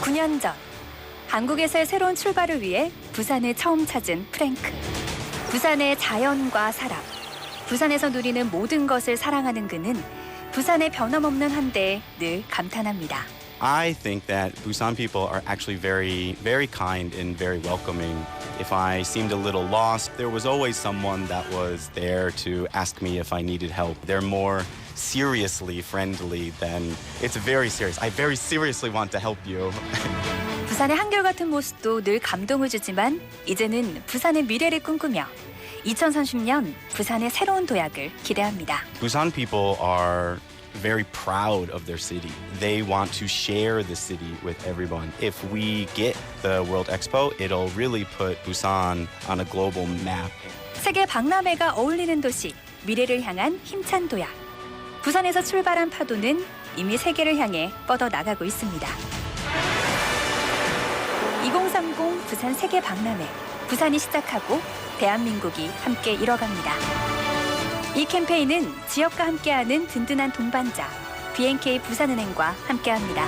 9년 전 한국에서의 새로운 출발을 위해 부산을 처음 찾은 프랭크. 부산의 자연과 사람, 부산에서 누리는 모든 것을 사랑하는 그는 부산의 변함없는 한대에 늘 감탄합니다. I think that Busan people are actually very kind and very welcoming. If I seemed a little lost, there was always someone that was there to ask me if I needed help. They're more seriously friendly than it's very serious. I very seriously want to help you. 부산의 한결같은 모습도 늘 감동을 주지만 이제는 부산의 미래를 꿈꾸며 2030년 부산의 새로운 도약을 기대합니다. Busan people are very proud of their city. They want to share the city with everyone. If we get the World Expo, it'll really put Busan on a global map. 세계 박람회가 어울리는 도시, 미래를 향한 힘찬 도약. 부산에서 출발한 파도는 이미 세계를 향해 뻗어 나가고 있습니다. 2030 부산 세계 박람회. 부산이 시작하고 대한민국이 함께 이뤄갑니다. 이 캠페인은 지역과 함께하는 든든한 동반자 BNK 부산은행과 함께합니다.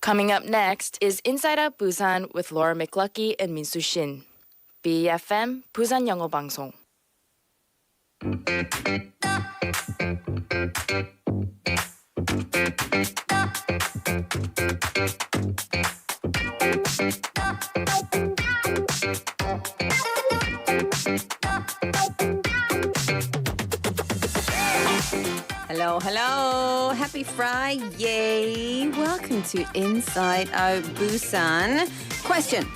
Coming up next is Inside Out Busan with Laura McLucky and Minsu Shin. BFM 부산영어방송. Hello, hello. Happy Friday. Welcome to Inside Out Busan. Question.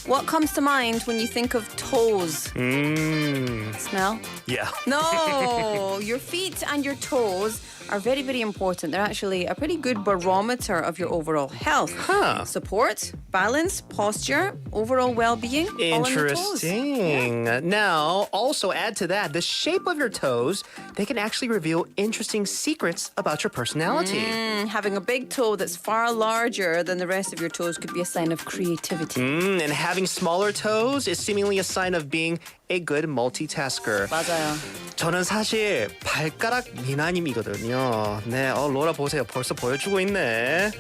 What comes to mind when you think of toes? Smell? Yeah. No. Your feet and your toes are very, very important. They're actually a pretty good barometer of your overall health. Huh. Support, balance, posture, overall well-being. All in the toes. Interesting. Now, also add to that, the shape of your toes, they can actually reveal interesting secrets about your personality. Having a big toe that's far larger than the rest of your toes could be a sign of creativity. And having smaller toes is seemingly a sign of being a good multitasker. 맞아요. 저는 사실 발가락 미남이거든요. 네, 로라 보세요. 벌써 보여주고 있네.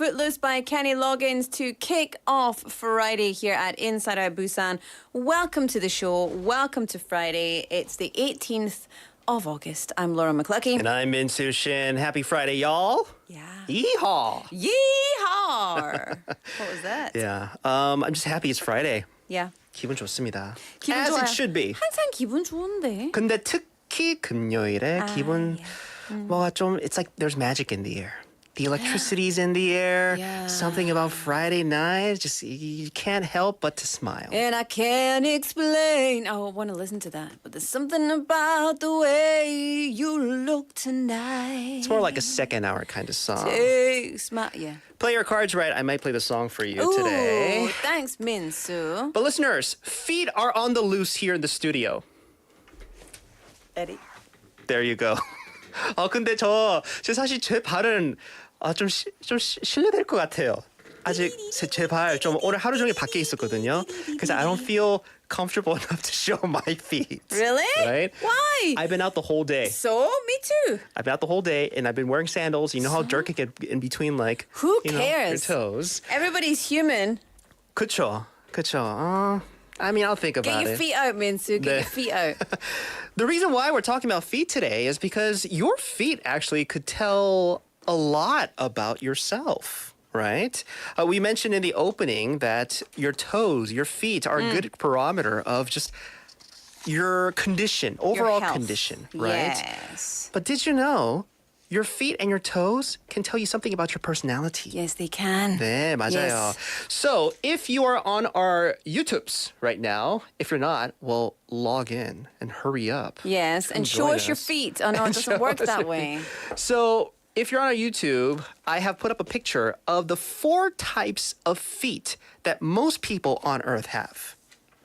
Footloose by Kenny Loggins to kick off Friday here at Inside Out Busan. Welcome to the show. Welcome to Friday. It's the 18th of August. I'm Laura McCluckey. And I'm Min Soo-shin. Happy Friday, y'all. Yeah. Yeehaw. Yeehaw! What was that? Yeah. I'm just happy it's Friday. Yeah. 기분 좋습니다. 기분 As 좋아요. it should be. 항상 기분 좋은데. 근데 특히 금요일에 기분 뭐가 좀 it's like there's magic in the air. The electricity's in the air. Yeah. Something about Friday night. Just you can't help but to smile. And I can't explain. Oh, I want to listen to that. But there's something about the way you look tonight. It's more like a second hour kind of song. Takes my... Yeah. Play your cards right. I might play the song for you Ooh, today. thanks, Minsu. But listeners, feet are on the loose here in the studio. Eddie. There you go. 근데 제 사실 제 발은 좀 실례될 것 같아요. 아직 제 발 좀 오늘 하루 종일 밖에 있었거든요. Because I don't feel comfortable enough to show my feet. Really? Right? Why? I've been out the whole day. So, me too. I've been out the whole day and I've been wearing sandals. You know how dirt can get in between like Who your cares? toes. Everybody's human. 그쵸. I mean, I'll think about Get your it. feet out, Minsu. Get your feet out. The reason why we're talking about feet today is because your feet actually could tell a lot about yourself, right? We mentioned in the opening that your toes, your feet are a good barometer of just your condition, overall health. condition, right? Yes. But did you know your feet and your toes can tell you something about your personality? Yes, they can. 네, 맞아요. Yes. So if you are on our YouTubes right now, if you're not, well, log in and hurry up. Yes, and show join us your us. feet. Oh, no, it doesn't work that way. So if you're on our YouTube, I have put up a picture of the 4 types of feet that most people on Earth have.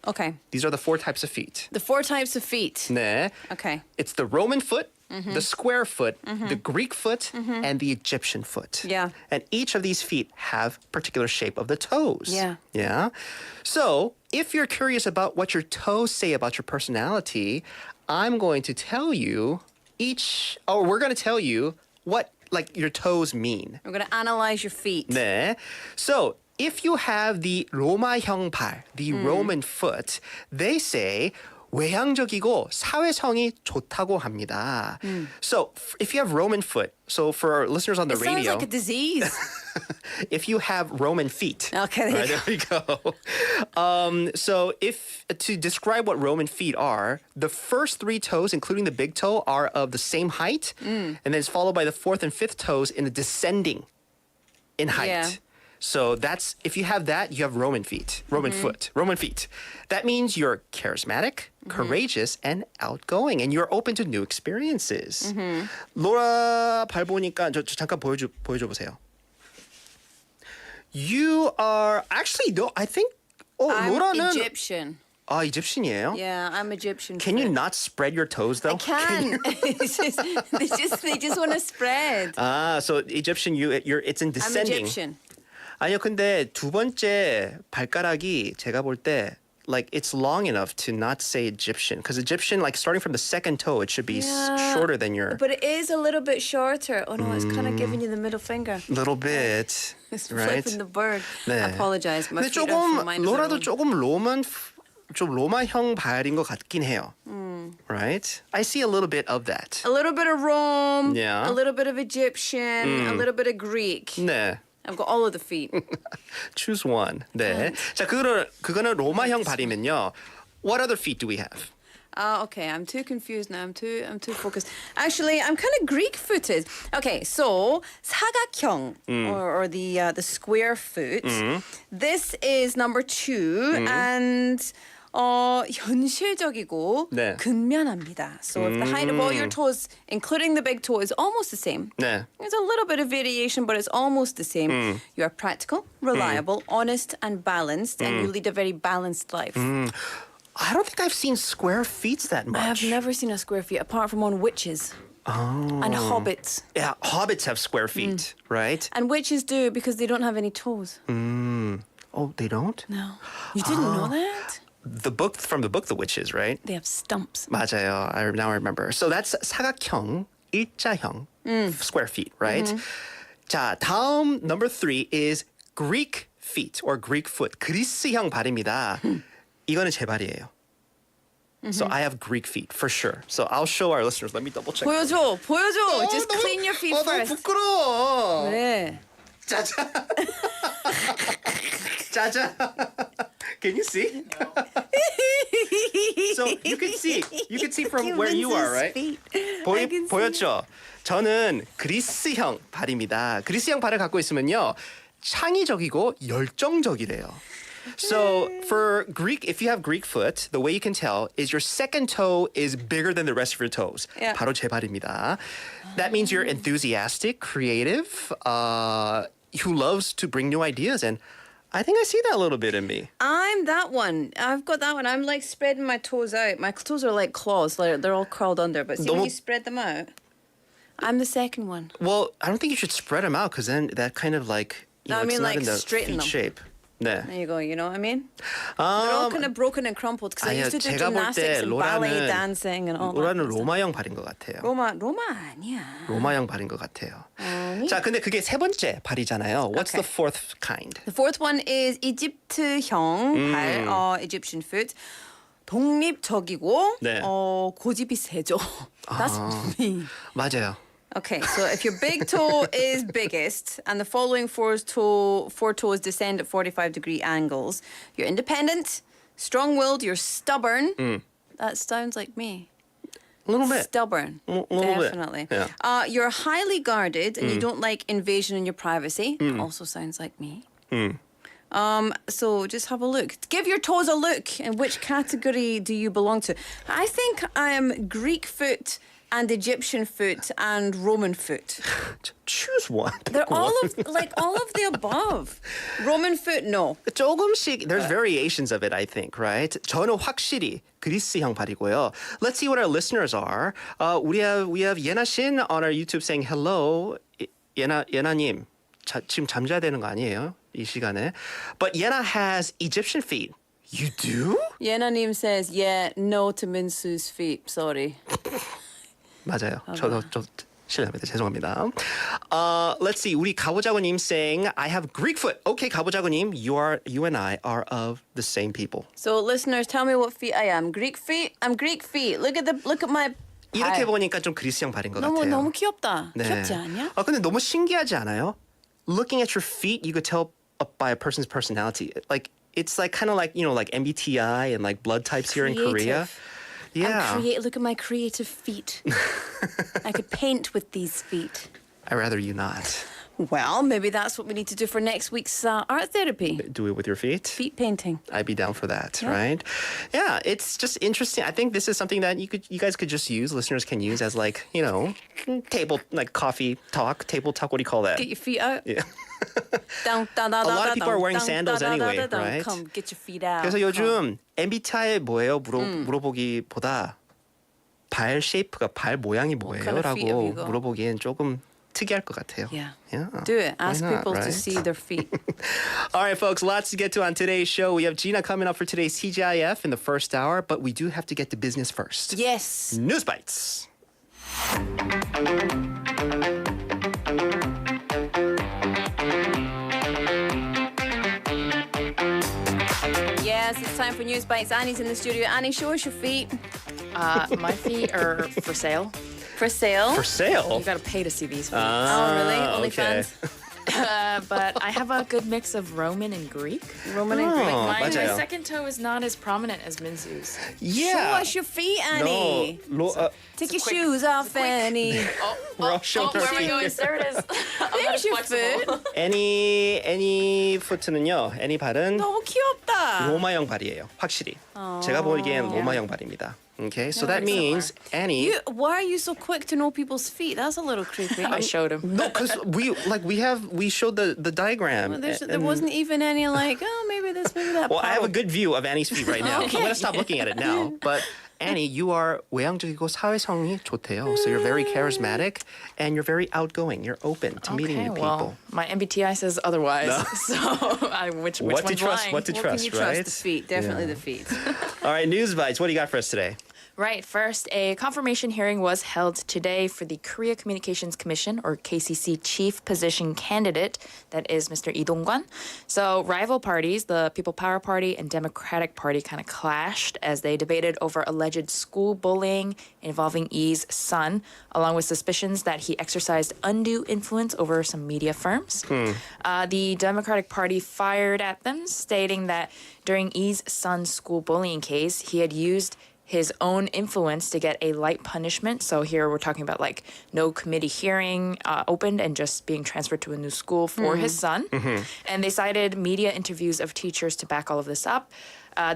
Okay. These are the 4 types of feet. The 4 types of feet. 네. Okay. It's the Roman foot, the square foot, the Greek foot, and the Egyptian foot. Yeah. And each of these feet have particular shape of the toes. Yeah. Yeah. So if you're curious about what your toes say about your personality, I'm going to tell you we're going to tell you what like your toes mean. We're going to analyze your feet. 네. So if you have the 로마형 발, the Roman foot, they say 외향적이고 사회성이 좋다고 합니다. So if you have Roman foot, so for our listeners on the It radio, sounds like a disease. if you have Roman feet, Okay, right, there we go. So if to describe what Roman feet are, the first 3 toes, including the big toe, are of the same height, and then it's followed by the 4th and 5th toes in a descending in height. Yeah. So that's if you have that, you have Roman feet, Roman feet. That means you're charismatic, courageous, and outgoing, and you're open to new experiences. 로라 발 보니까 저 잠깐 보여줘 보세요. You are actually no, I think. I'm 로라는 Egyptian. Egyptian이에요? Yeah, I'm Egyptian. Can you not spread your toes though? I can. It's just, they just want to spread. So Egyptian, it's in I'm descending. Egyptian. 아니요, 근데 두 번째 발가락이 제가 볼 때 like it's long enough to not say Egyptian because Egyptian, like starting from the second toe, it should be shorter than your But it is a little bit shorter. Oh no, it's kind of giving you the middle finger. little bit, It's right? flipping the bird. 네. I apologize. My 근데 feet are 조금 from mine. 로라도 조금 좀 로마형 발인 것 같긴 해요. Right? I see a little bit of that. A little bit of Rome. Yeah. A little bit of Egyptian. A little bit of Greek. 네. I've got all of the feet. Choose one. 네. 자, 그거는 로마형 발이면요. What other feet do we have? Okay, I'm too confused now. I'm too focused. Actually, I'm kind of Greek-footed. Okay, so 사각형 or the square foot. This is number 2, and 현실적이고 네. 근면합니다. So if the height of all your toes, including the big toe, is almost the same. 네. There's a little bit of variation, but it's almost the same. You are practical, reliable, honest, and balanced, and you lead a very balanced life. I don't think I've seen square feet that much. I have never seen a square feet apart from on witches and hobbits. Yeah, hobbits have square feet, right? And witches do because they don't have any toes. Oh, they don't? No. You didn't know that? From the book The Witches, right? They have stumps. 맞아요. Now I remember. So that's 사각형, 일자형, square feet, right? 자, 다음 number 3 is Greek feet or Greek foot. 그리스형 발입니다. 이거는 제 발이에요. So I have Greek feet for sure. So I'll show our listeners. Let me double check. 보여줘. Just clean your feet 너무 first. 부끄러워. 그래. 짜잔. 짜잔. Can you see? So you can see from where you are, right? 보였죠? 저는 그리스형 발입니다. 그리스형 발을 갖고 있으면요. 창의적이고 열정적이래요. So for Greek, if you have Greek foot, the way you can tell is your second toe is bigger than the rest of your toes. Yeah. 바로 제 발입니다. That means you're enthusiastic, creative, who loves to bring new ideas. And I think I see that a little bit in me. I'm that one. I've got that one. I'm like spreading my toes out. My toes are like claws. They're all curled under. But see when you spread them out, I'm the second one. Well, I don't think you should spread them out because then that kind of like, you know, I mean, it's not like, in the straighten feet them. shape. 네. There you go. You know what I mean? They're all kind of broken and crumpled because I used to do 제가 볼 gymnastics 때 and ballet dancing and all that. 로라는 kind of stuff. 로마형 발인 것 같아요. 로마 아니야. 로마형 발인 것 같아요. 자, 근데 그게 세 번째 발이잖아요. What's Okay. the fourth kind? The fourth one is 이집트형 발, Egyptian foot. 독립적이고 네. 고집이 세죠. That's me. 맞아요. Okay, so if your big toe is biggest and the following four toes descend at 45-degree angles, you're independent, strong-willed, you're stubborn. That sounds like me. A little bit. Stubborn. A little bit. Definitely. Yeah. You're highly guarded and you don't like invasion in your privacy. Also sounds like me. So just have a look. Give your toes a look. In which category do you belong to? I think I am Greek foot and Egyptian foot and Roman foot. Choose one. They're all of the above. Roman foot, no. 조금씩, there's variations of it, I think, right? 저는 확실히 그리스형 발이고요. Let's see what our listeners are. We have 예나 신 on our YouTube saying hello. 예나님, 지금 잠자야 되는 거 아니에요? 이 시간에. But 예나 has Egyptian feet. You do? Yenanim says, yeah, no to Minsu's feet. Sorry. 맞아요. 저도 좀 실례합니다. 죄송합니다. Let's see. 우리 가보자고님 saying, I have Greek foot. Okay, 가보자고님, you and I are of the same people. So listeners, tell me what feet I am. Greek feet? I'm Greek feet. Look at my 이렇게 발. 보니까 좀 그리스형 발인 것 같아요. 너무 귀엽다. 네. 귀엽지 않냐? 근데 너무 신기하지 않아요? Looking at your feet, you could tell by a person's personality. Like it's like kind of like, you know, like MBTI and like blood types here in Korea. Yeah. Look at my creative feet. I could paint with these feet. I'd rather you not. Well, maybe that's what we need to do for next week's art therapy. Do it with your feet? Feet painting. I'd be down for that, right? Yeah, it's just interesting. I think this is something that you guys could just use, listeners can use as like, you know, coffee talk, table talk, what do you call that? Get your feet out. Yeah. A lot of people are wearing sandals anyway, right? Come, get your feet out. 그래서 요즘 MBTI 뭐예요? 물어보기보다 발 쉐이프가 발 모양이 뭐예요? kind of feet have 라고 you got? 물어보기엔 조금 특이할 것 같아요. Yeah. Yeah. Do it. Why Ask not, people to right? see their feet. All right, folks, lots to get to on today's show. We have Gina coming up for today's TGIF in the first hour, but we do have to get to business first. Yes. News Bites. Yes, it's time for News Bites. Annie's in the studio. Annie, show us your feet. My feet are for sale. For sale. For sale? You gotta pay to see these feet. Oh, really? okay. OnlyFans? But I have a good mix of Roman and Greek. Roman and Greek. My 맞아요. second toe is not as prominent as Minsu's. Show Yeah. us your feet, Annie. Take your shoes off, Annie. We're all showing our where are we feet. going? There it is. There's your foot. 애니 푸트는요. 애니 발은 너무 귀엽다. 로마형 발이에요. 확실히. 제가 보기엔 로마형 발입니다. Okay, so that means Annie. Why are you so quick to know people's feet? That's a little creepy. I showed him. No, because we showed the diagram. There wasn't even any like, oh, maybe this, maybe that. Well, I have a part. good view of Annie's feet right now. I'm gonna stop looking at it now. But Annie, you are 외향적이고 사회성이 좋대요. So you're very charismatic and you're very outgoing. You're open to meeting new people. Well, my MBTI says otherwise. So which What to one's trust? lying? What to What trust, can you trust? right? The feet, definitely the feet. All right, News Bites. What do you got for us today? Right. First, a confirmation hearing was held today for the Korea Communications Commission, or KCC, chief position candidate, that is Mr. Lee Dong-kwan. So rival parties, the People Power Party and Democratic Party, kind of clashed as they debated over alleged school bullying involving Lee's son, along with suspicions that he exercised undue influence over some media firms. The Democratic Party fired at them, stating that during Lee's son's school bullying case, he had used his own influence to get a light punishment. So here we're talking about like no committee hearing opened and just being transferred to a new school for his son. And they cited media interviews of teachers to back all of this up.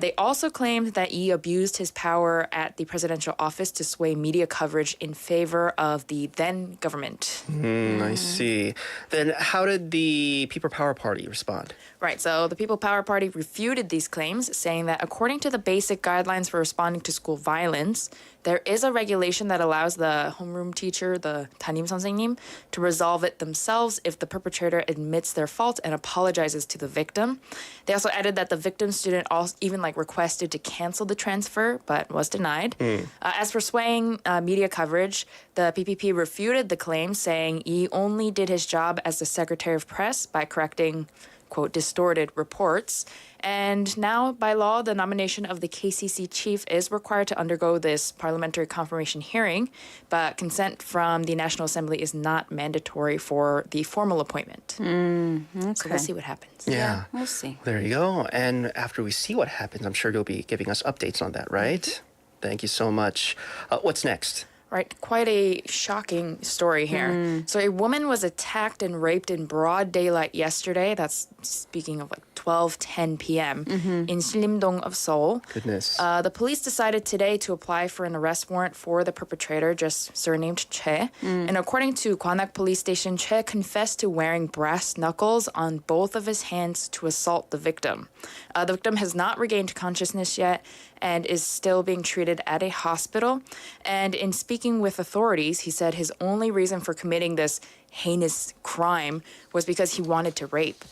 They also claimed that Lee abused his power at the presidential office to sway media coverage in favor of the then government. I see. Then how did the People Power Party respond? Right, so the People Power Party refuted these claims, saying that according to the basic guidelines for responding to school violence, there is a regulation that allows the homeroom teacher, the 담임 선생님, to resolve it themselves if the perpetrator admits their fault and apologizes to the victim. They also added that the victim student also even requested to cancel the transfer, but was denied. As for swaying media coverage, the PPP refuted the claim, saying he only did his job as the Secretary of Press by correcting, quote, distorted reports. And now, by law, the nomination of the KCC chief is required to undergo this parliamentary confirmation hearing, but consent from the National Assembly is not mandatory for the formal appointment. Okay. So we'll see what happens. Yeah. We'll see. There you go. And after we see what happens, I'm sure you'll be giving us updates on that, right? Thank you so much. What's next? Right, quite a shocking story here. So a woman was attacked and raped in broad daylight yesterday. That's speaking of 12:10 p.m. in Sillimdong of Seoul. Goodness. The police decided today to apply for an arrest warrant for the perpetrator, just surnamed Che. And according to Gwanak Police Station, Che confessed to wearing brass knuckles on both of his hands to assault the victim. The victim has not regained consciousness yet and is still being treated at a hospital. And in speaking with authorities, he said his only reason for committing this heinous crime was because he wanted to rape.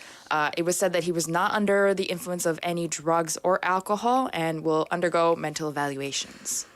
It was said that he was not under the influence of any drugs or alcohol and will undergo mental evaluations.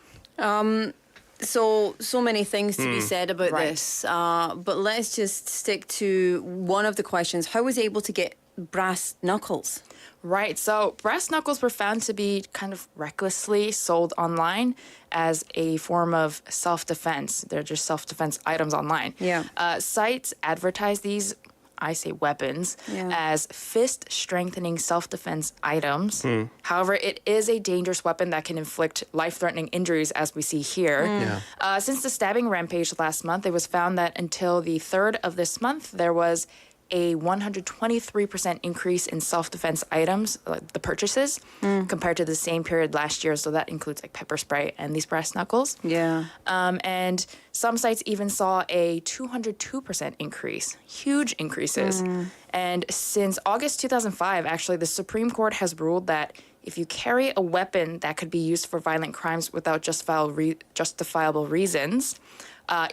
So many things to be said about Right. this, but let's just stick to one of the questions. How was he able to get brass knuckles? Right, so brass knuckles were found to be kind of recklessly sold online as a form of self-defense. They're just self-defense items online. Yeah. Sites advertise these, I say weapons, as fist-strengthening self-defense items. However, it is a dangerous weapon that can inflict life-threatening injuries, as we see here. Since the stabbing rampage last month, it was found that until the 3rd of this month, there was a 123% increase in self-defense items, the purchases, compared to the same period last year. So that includes pepper spray and these brass knuckles. Yeah. And some sites even saw a 202% increase, huge increases. And since August 2005, actually, the Supreme Court has ruled that if you carry a weapon that could be used for violent crimes without justifiable reasons,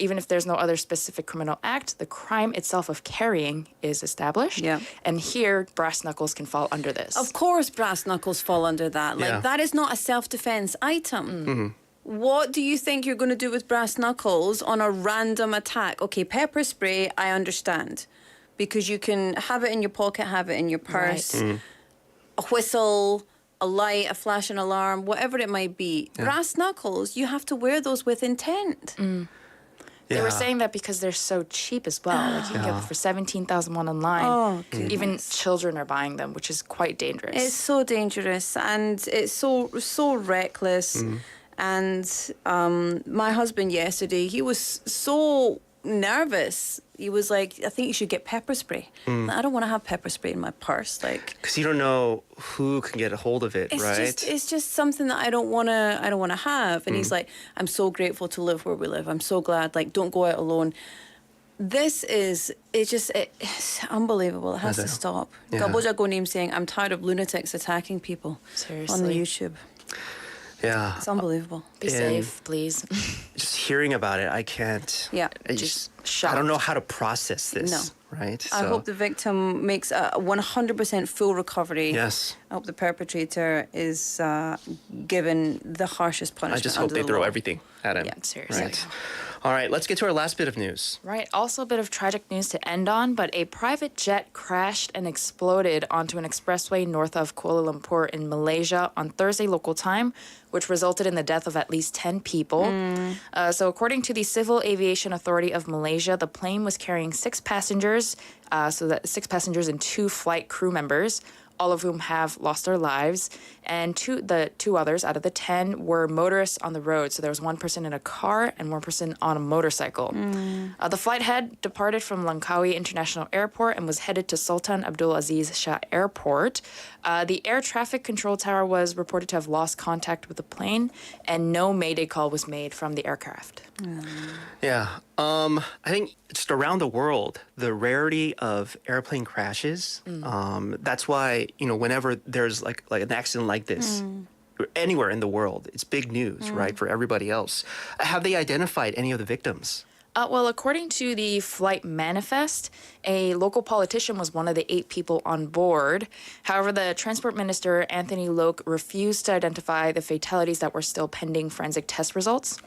even if there's no other specific criminal act, the crime itself of carrying is established. Yeah. And here, brass knuckles can fall under this. Of course, brass knuckles fall under that. Yeah. That is not a self-defense item. What do you think you're going to do with brass knuckles on a random attack? Okay, pepper spray, I understand. Because you can have it in your pocket, have it in your purse. A whistle, a light, a flashing alarm, whatever it might be. Brass knuckles, you have to wear those with intent. They were saying that because they're so cheap as well. You can get them for 17,000 won online. Oh, goodness. Even children are buying them, which is quite dangerous. It's so dangerous and it's so reckless. And my husband yesterday, he was so nervous. He was like, I think you should get pepper spray. I don't want to have pepper spray in my purse. Because you don't know who can get a hold of it, right? It's just something that I don't want to have. And he's like, I'm so grateful to live where we live. I'm so glad. Don't go out alone. It's unbelievable. It has to stop. Yeah. Gabojagonim saying, I'm tired of lunatics attacking people on Seriously. YouTube. Yeah. It's unbelievable. Be And- safe, please. Just hearing about it, I can't. Yeah. I Just I don't know shocked. how to process this. No. Right. I hope the victim makes a 100% full recovery. Yes. I hope the perpetrator is given the harshest punishment. I just hope under they the throw law. everything at him. Yeah, seriously. Right. All right. Let's get to our last bit of news. Right. Also, a bit of tragic news to end on, but a private jet crashed and exploded onto an expressway north of Kuala Lumpur in Malaysia on Thursday local time, which resulted in the death of at least 10 people. So, according to the Civil Aviation Authority of Malaysia, the plane was carrying 6 passengers, so that 6 passengers and 2 flight crew members, all of whom have lost their lives. And the two others out of the 10 were motorists on the road. So there was one person in a car and one person on a motorcycle. The flight had departed from Langkawi International Airport and was headed to Sultan Abdul Aziz Shah Airport. The air traffic control tower was reported to have lost contact with the plane, and no mayday call was made from the aircraft. Yeah. I think just around the world, the rarity of airplane crashes. That's why, whenever there's like an accident like this, anywhere in the world, it's big news, right, for everybody else. Have they identified any of the victims? Well, according to the flight manifest, a local politician was one of the 8 people on board. However, the Transport Minister, Anthony Loke, refused to identify the fatalities that were still pending forensic test results.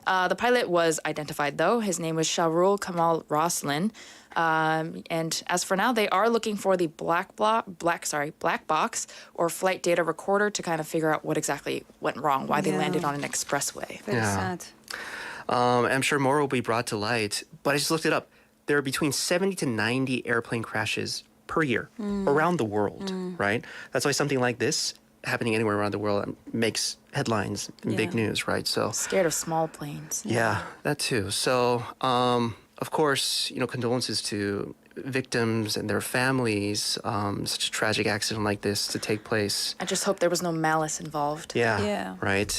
The pilot was identified, though. His name was Shahrul Kamal Roslin. And as for now, they are looking for the black box or flight data recorder to kind of figure out what exactly went wrong, why they Yeah. landed on an expressway. Very Yeah. sad. I'm sure more will be brought to light, but I just looked it up. There are between 70 to 90 airplane crashes per year around the world, right? That's why something like this happening anywhere around the world makes headlines and big Yeah. news, right? So, Scared of small planes. yeah, that too. So, of course, condolences to victims and their families, such a tragic accident like this to take place. I just hope there was no malice involved. Yeah, Yeah. right.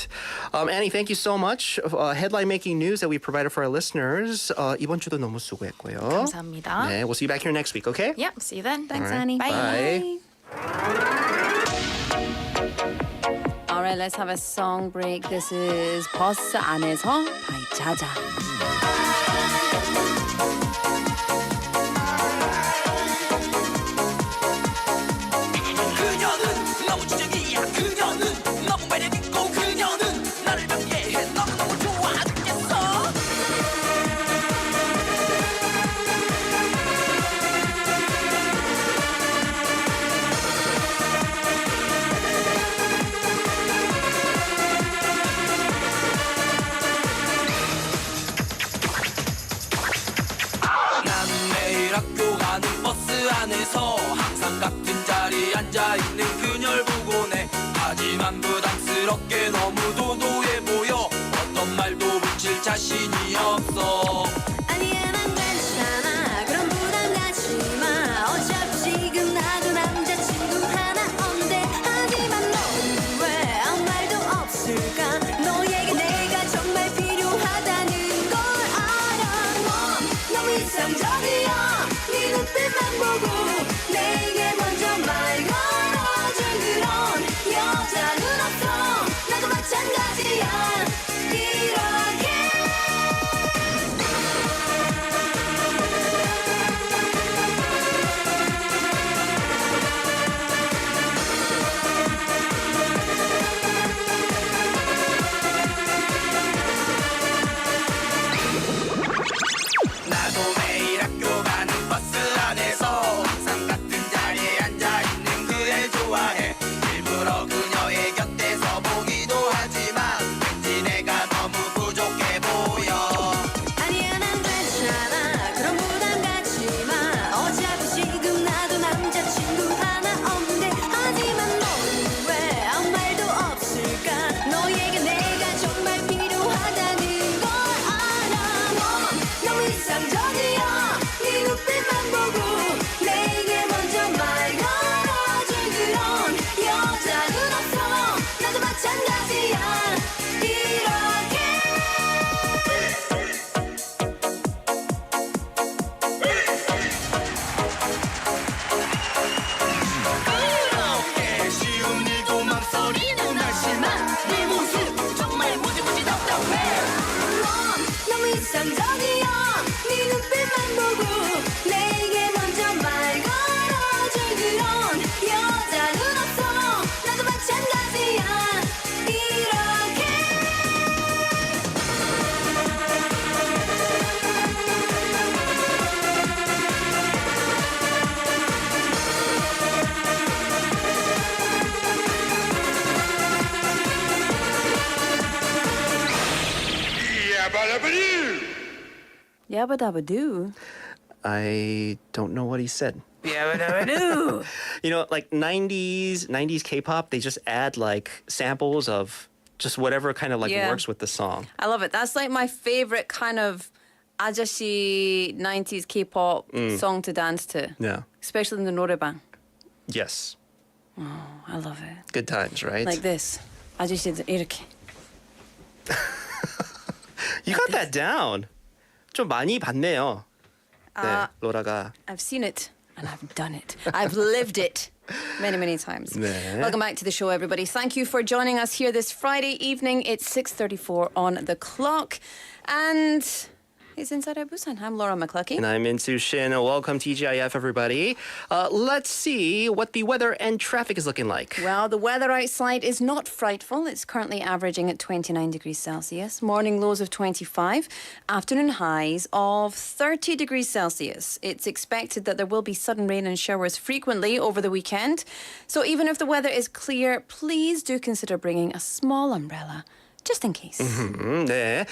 Annie, thank you so much. Headline-making news that we provided for our listeners. 이번 주도 너무 수고했고요. 감사합니다. 네, we'll see you back here next week, okay? Yep, see you then. Thanks, All right. Annie. Bye. All right, let's have a song break. This is 버스 안에서 by Jaja. 그녀는 너무 주적이야. 그녀는 너무 매력있고 그녀는 나를 변개해. 너무너무 좋아 죽겠어. 난 매일 학교 가는 버스 안에서 항상 같은 자리에 앉아있는 그녀를 보곤 해. 하지만 부담스럽게 너무 도도해 보여. 어떤 말도 붙일 자신이 없어. 아니야 난 괜찮아 그런 부담 갖지 마 어차피 지금 나도 남자친구 하나 없는데 하지만 너는 왜 아무 말도 없을까 너에게 내가 정말 필요하다는 걸 알아 너 너무 이상적이야 네 눈빛만 보고 내게 먼저 말 걸어준 그런 여자는 없어 나도 마찬가지야 이렇게 나도 매일 학교 가는 버스 안에서 항상 같은 자리에 앉아있는 그를 좋아해. 일부러 그녀의 곁에서 보기도 하지만 왠지 내가 너무 부족해 보여. 아니야 난 괜찮아 그런 부담 갖지 마 어차피 지금 나도 남자친구 하나 없는데 하지만 너는 왜 아무 말도 없을까 너에게 내가 정말 필요하다는 걸 알아 너 너무 이상적이야 네 눈빛만 보고 내게 먼저 말 걸어준 그런 여자는 없어 나도 마찬가지야 이렇게 그렇게 쉬운 일도 망설이는 날씨만 네 모습 Yabba dabba doo. I don't know what he said. Yabba dabba doo. You know, like 90s K-pop, they just add like samples of just whatever kind of like Yeah. works with the song. I love it. That's like my favorite kind of 아저씨 90s K-pop song to dance to. Yeah. Especially in the 노래방. Yes. I love it. Good times, right? Like this. 아저씨들 이렇게. You got that down. 좀 많이 봤네요. 네, 로라가. I've seen it and I've done it. I've lived it many, many times. 네. Welcome back to the show, everybody. Thank you for joining us here this Friday evening. It's 6:34 on the clock. And it's Inside Out Busan. I'm Laura McCluskey. And I'm Insu Shin. Welcome TGIF, everybody. Let's see what the weather and traffic is looking like. Well, the weather outside is not frightful. It's currently averaging at 29 degrees Celsius. Morning lows of 25. Afternoon highs of 30 degrees Celsius. It's expected that there will be sudden rain and showers frequently over the weekend. So even if the weather is clear, please do consider bringing a small umbrella. Just in case. 네.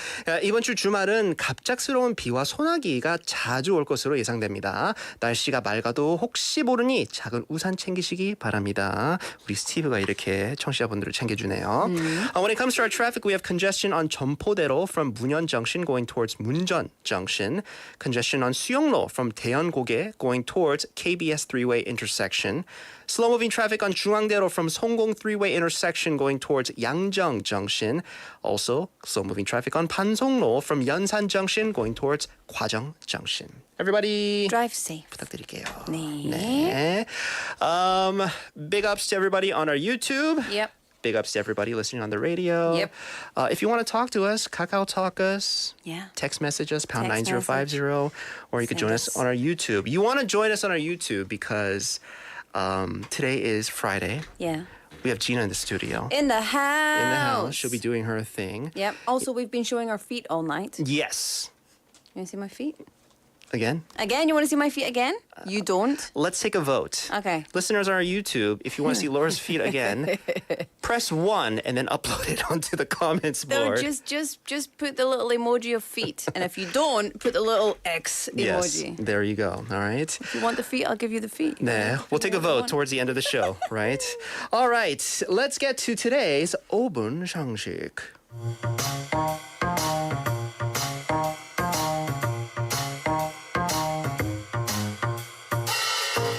이번 주 주말은 갑작스러운 비와 소나기가 자주 올 것으로 예상됩니다. 날씨가 맑아도 혹시 모르니 작은 우산 챙기시기 바랍니다. 우리 스티브가 이렇게 청취자분들을 챙겨주네요. When it comes to our traffic, we have congestion on 점포대로 from 문현 Junction going towards 문전 Junction. Congestion on 수영로 from 대연고개 going towards KBS 3-way intersection. Slow-moving traffic on 중앙대로 from 송공 3-way intersection going towards 양정 Junction. Also, slow-moving traffic on 판송로 from 연산 Junction going towards 과정 Junction. Everybody, Drive safe. 부탁드릴게요. 네. 네. Big ups to everybody on our YouTube. Yep. Big ups to everybody listening on the radio. Yep. If you want to talk to us, Kakao Talk us. Yeah. Text message us, pound Text 9050, or you could Send join us. us on our YouTube. You want to join us on our YouTube because today is Friday. Yeah. We have Gina in the studio. In the house. In the house. She'll be doing her thing. Yep. Also, we've been showing our feet all night. Yes. You want to see my feet? Again? Again? You want to see my feet again? You don't? Let's take a vote. Okay. Listeners on our YouTube, if you want to see Laura's feet again, press 1 and then upload it onto the comments No, board. just put the little emoji of feet. And if you don't, put the little X Yes, emoji. there you go. All right. If you want the feet, I'll give you the feet. 네, we'll take a vote towards the end of the show, right? All right, let's get to today's 5분 상식.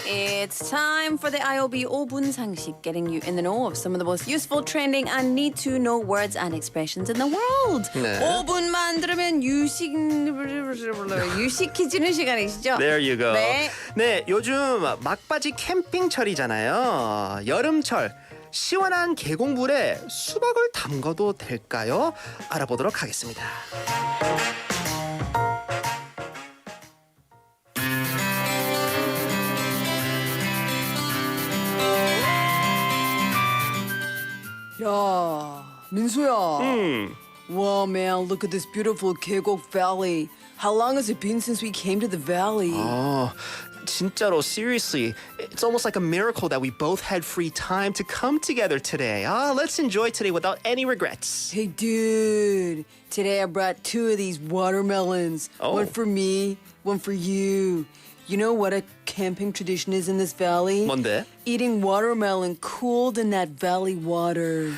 It's time for the IOB 5분 상식, getting you in the know of some of the most useful, trending, and need-to-know words and expressions in the world. 네. 5분만 들으면 유식해지는 시간이시죠? There you go. 네. 네, 요즘 막바지 캠핑철이잖아요. 여름철. 시원한 계곡물에 수박을 담가도 될까요? 알아보도록 하겠습니다. 야, 민수야. Wow, man, look at this beautiful 계곡 valley. How long has it been since we came to the valley? 진짜로, seriously, it's almost like a miracle that we both had free time to come together today. Let's enjoy today without any regrets. Hey, dude. Today I brought 2 of these watermelons. Oh. One for me, one for you. You know what a camping tradition is in this valley? 뭔데? Eating watermelon cooled in that valley water.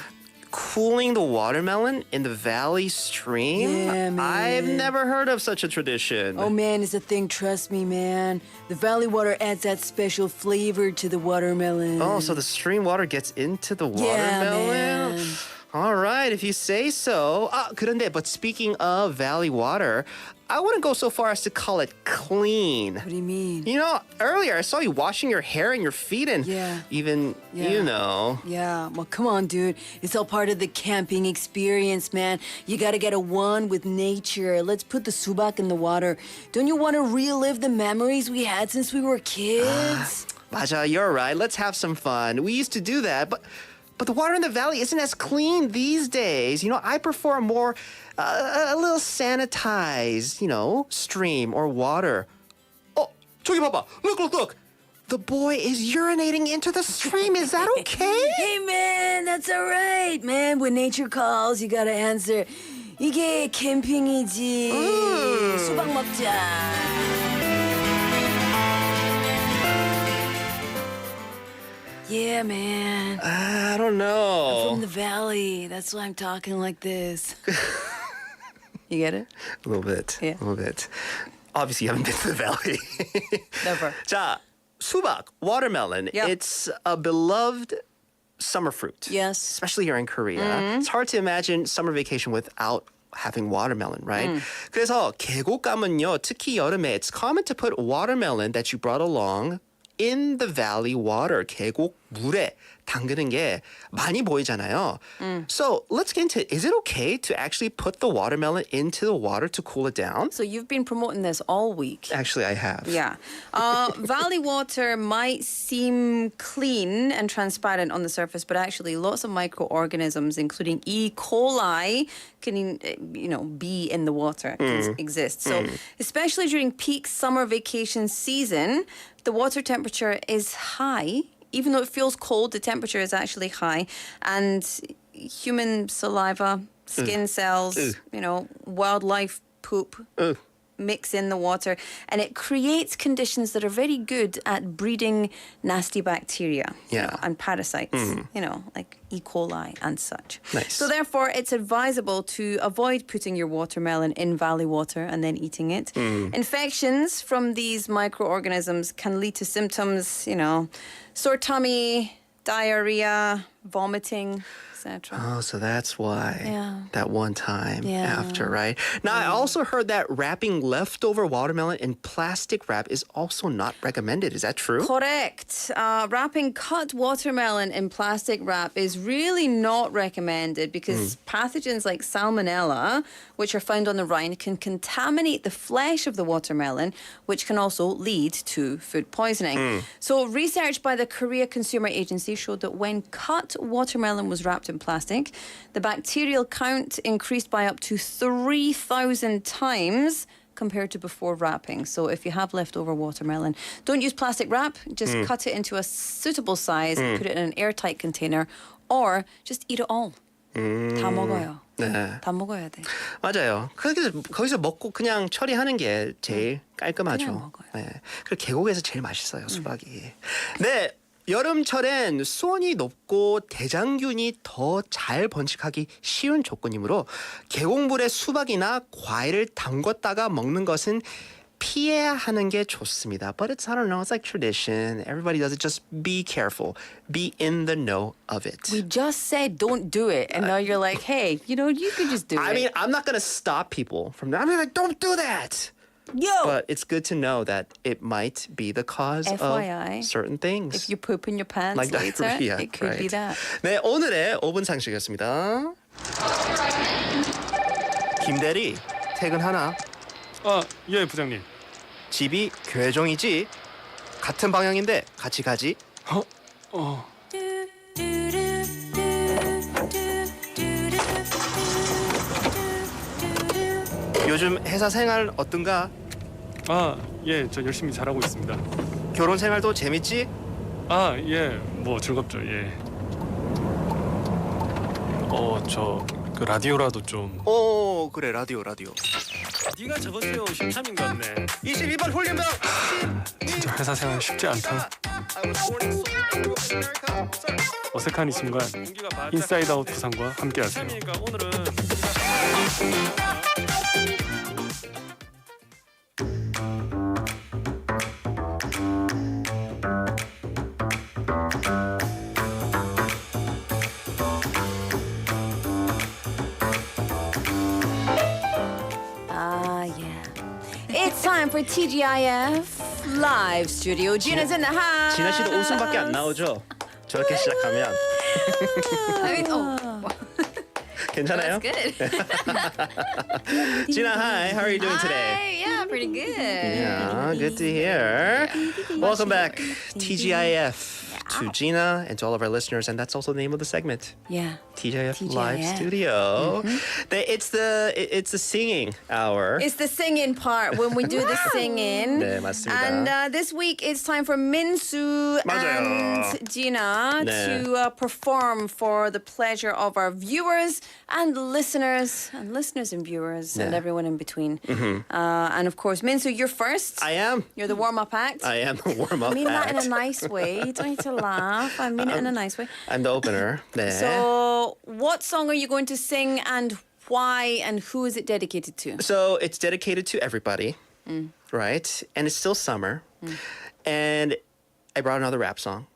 Cooling the watermelon in the valley stream? Yeah, man. I've never heard of such a tradition. Oh man, it's a thing, trust me, man. The valley water adds that special flavor to the watermelon. Oh, so the stream water gets into the Yeah, watermelon? man. All right, if you say so. 그런데, but speaking of valley water, I wouldn't go so far as to call it clean. What do you mean? You know, earlier I saw you washing your hair and your feet and Yeah. even, Yeah. you know. Yeah, well, come on, dude. It's all part of the camping experience, man. You gotta get a one with nature. Let's put the subak in the water. Don't you want to relive the memories we had since we were kids? 맞아, you're right. Let's have some fun. We used to do that, but the water in the valley isn't as clean these days. You know, I prefer a more, a little sanitized, you know, stream or water. Oh, 저기 봐봐. Look. The boy is urinating into the stream. Is that okay? Hey, man, that's all right, man. When nature calls, you gotta answer. 이게 캠핑이지. 수박 먹자. Yeah, man. I don't know. From the valley. That's why I'm talking like this. You get it? A little bit. Yeah. A little bit. Obviously, you haven't been to the valley. Never. 자, 수박, watermelon. Yep. It's a beloved summer fruit. Yes. Especially here in Korea. It's hard to imagine summer vacation without having watermelon, right? 그래서 계곡 가면요, 특히 여름에 it's common to put watermelon that you brought along in the valley water, 계곡 물에 담그는 게 많이 보이잖아요. So let's get into it. Is it okay to actually put the watermelon into the water to cool it down? So you've been promoting this all week. Actually, I have. Yeah. Valley water might seem clean and transparent on the surface, but actually lots of microorganisms, including E. coli, can be in the water, exist. So especially during peak summer vacation season, the water temperature is high. Even though it feels cold, the temperature is actually high. And human saliva, skin cells, wildlife poop mix in the water. And it creates conditions that are very good at breeding nasty bacteria Yeah. and parasites, like E. coli and such. Nice. So therefore, it's advisable to avoid putting your watermelon in valley water and then eating it. Infections from these microorganisms can lead to symptoms, sore tummy, diarrhea, vomiting, etc. Oh, so that's why Yeah. that one time Yeah. after, right? Now, I also heard that wrapping leftover watermelon in plastic wrap is also not recommended. Is that true? Correct. Wrapping cut watermelon in plastic wrap is really not recommended because pathogens like salmonella, which are found on the rind, can contaminate the flesh of the watermelon, which can also lead to food poisoning. So research by the Korea Consumer Agency showed that when cut watermelon was wrapped in plastic, the bacterial count increased by up to 3,000 times compared to before wrapping. So if you have leftover watermelon, don't use plastic wrap. Just cut it into a suitable size, put it in an airtight container, or just eat it all. 다 먹어요. 네. 다 먹어야 돼. 맞아요. 거기서 먹고 그냥 처리하는 게 제일 깔끔하죠. 그냥 먹어요. 네. 그리고 계곡에서 제일 맛있어요, 수박이. 네. 여름철엔 수온이 높고 대장균이 더 잘 번식하기 쉬운 조건이므로 계곡물에 수박이나 과일을 담갔다가 먹는 것은 피해야 하는 게 좋습니다. But it's, I don't know, it's like tradition. Everybody does it. Just be careful. Be in the know of it. We just said don't do it, and now you're like, hey, you could just do it. I mean, I'm not going to stop people from that. I'm like, don't do that. Yo! But it's good to know that it might be the cause FYI, of certain things. if you poop in your pants like later, diarrhea, it could be right. that. 네, 오늘의 5분 상식이었습니다. 김대리, 퇴근하나? 예, 부장님. 집이 교회종이지? 같은 방향인데 같이 가지? 요즘 회사 생활 어떤가? 예, 저 열심히 잘하고 있습니다. 결혼 생활도 재밌지? 예, 뭐 즐겁죠, 예. 저 그 라디오라도 좀. 그래, 라디오. 네가 저번 주 심참인 것 같네. 22번 훈련병! 진짜 회사 생활 쉽지 않다. 어색한 이 순간 인사이드 아웃 부산과 함께하세요. 오늘은 It's time for TGIF Live Studio. Gina's in the house. 진아 씨도 웃음밖에 안 나오죠? 저렇게 시작하면. I mean, 괜찮아요? that's good. Gina, hi. How are you doing today? Hi, yeah, pretty good. Yeah, good to hear. Welcome back, TGIF to Gina and to all of our listeners, and that's also the name of the segment. Yeah. TJF Live Studio. It's the singing hour. It's the singing part when we do the singing. 네, 맞습니다. And this week it's time for Minsu 맞아요. and Gina 네. to perform for the pleasure of our viewers and listeners and viewers and 네. everyone in between. And of course, Minsu, you're first. I am. You're the warm-up act. I am the warm-up I mean that in act. a nice way. You don't need to laugh. I mean it in a nice way. I'm the opener. 네. So, what song are you going to sing and why and who is it dedicated to? So it's dedicated to everybody, right? And it's still summer. And I brought another rap song.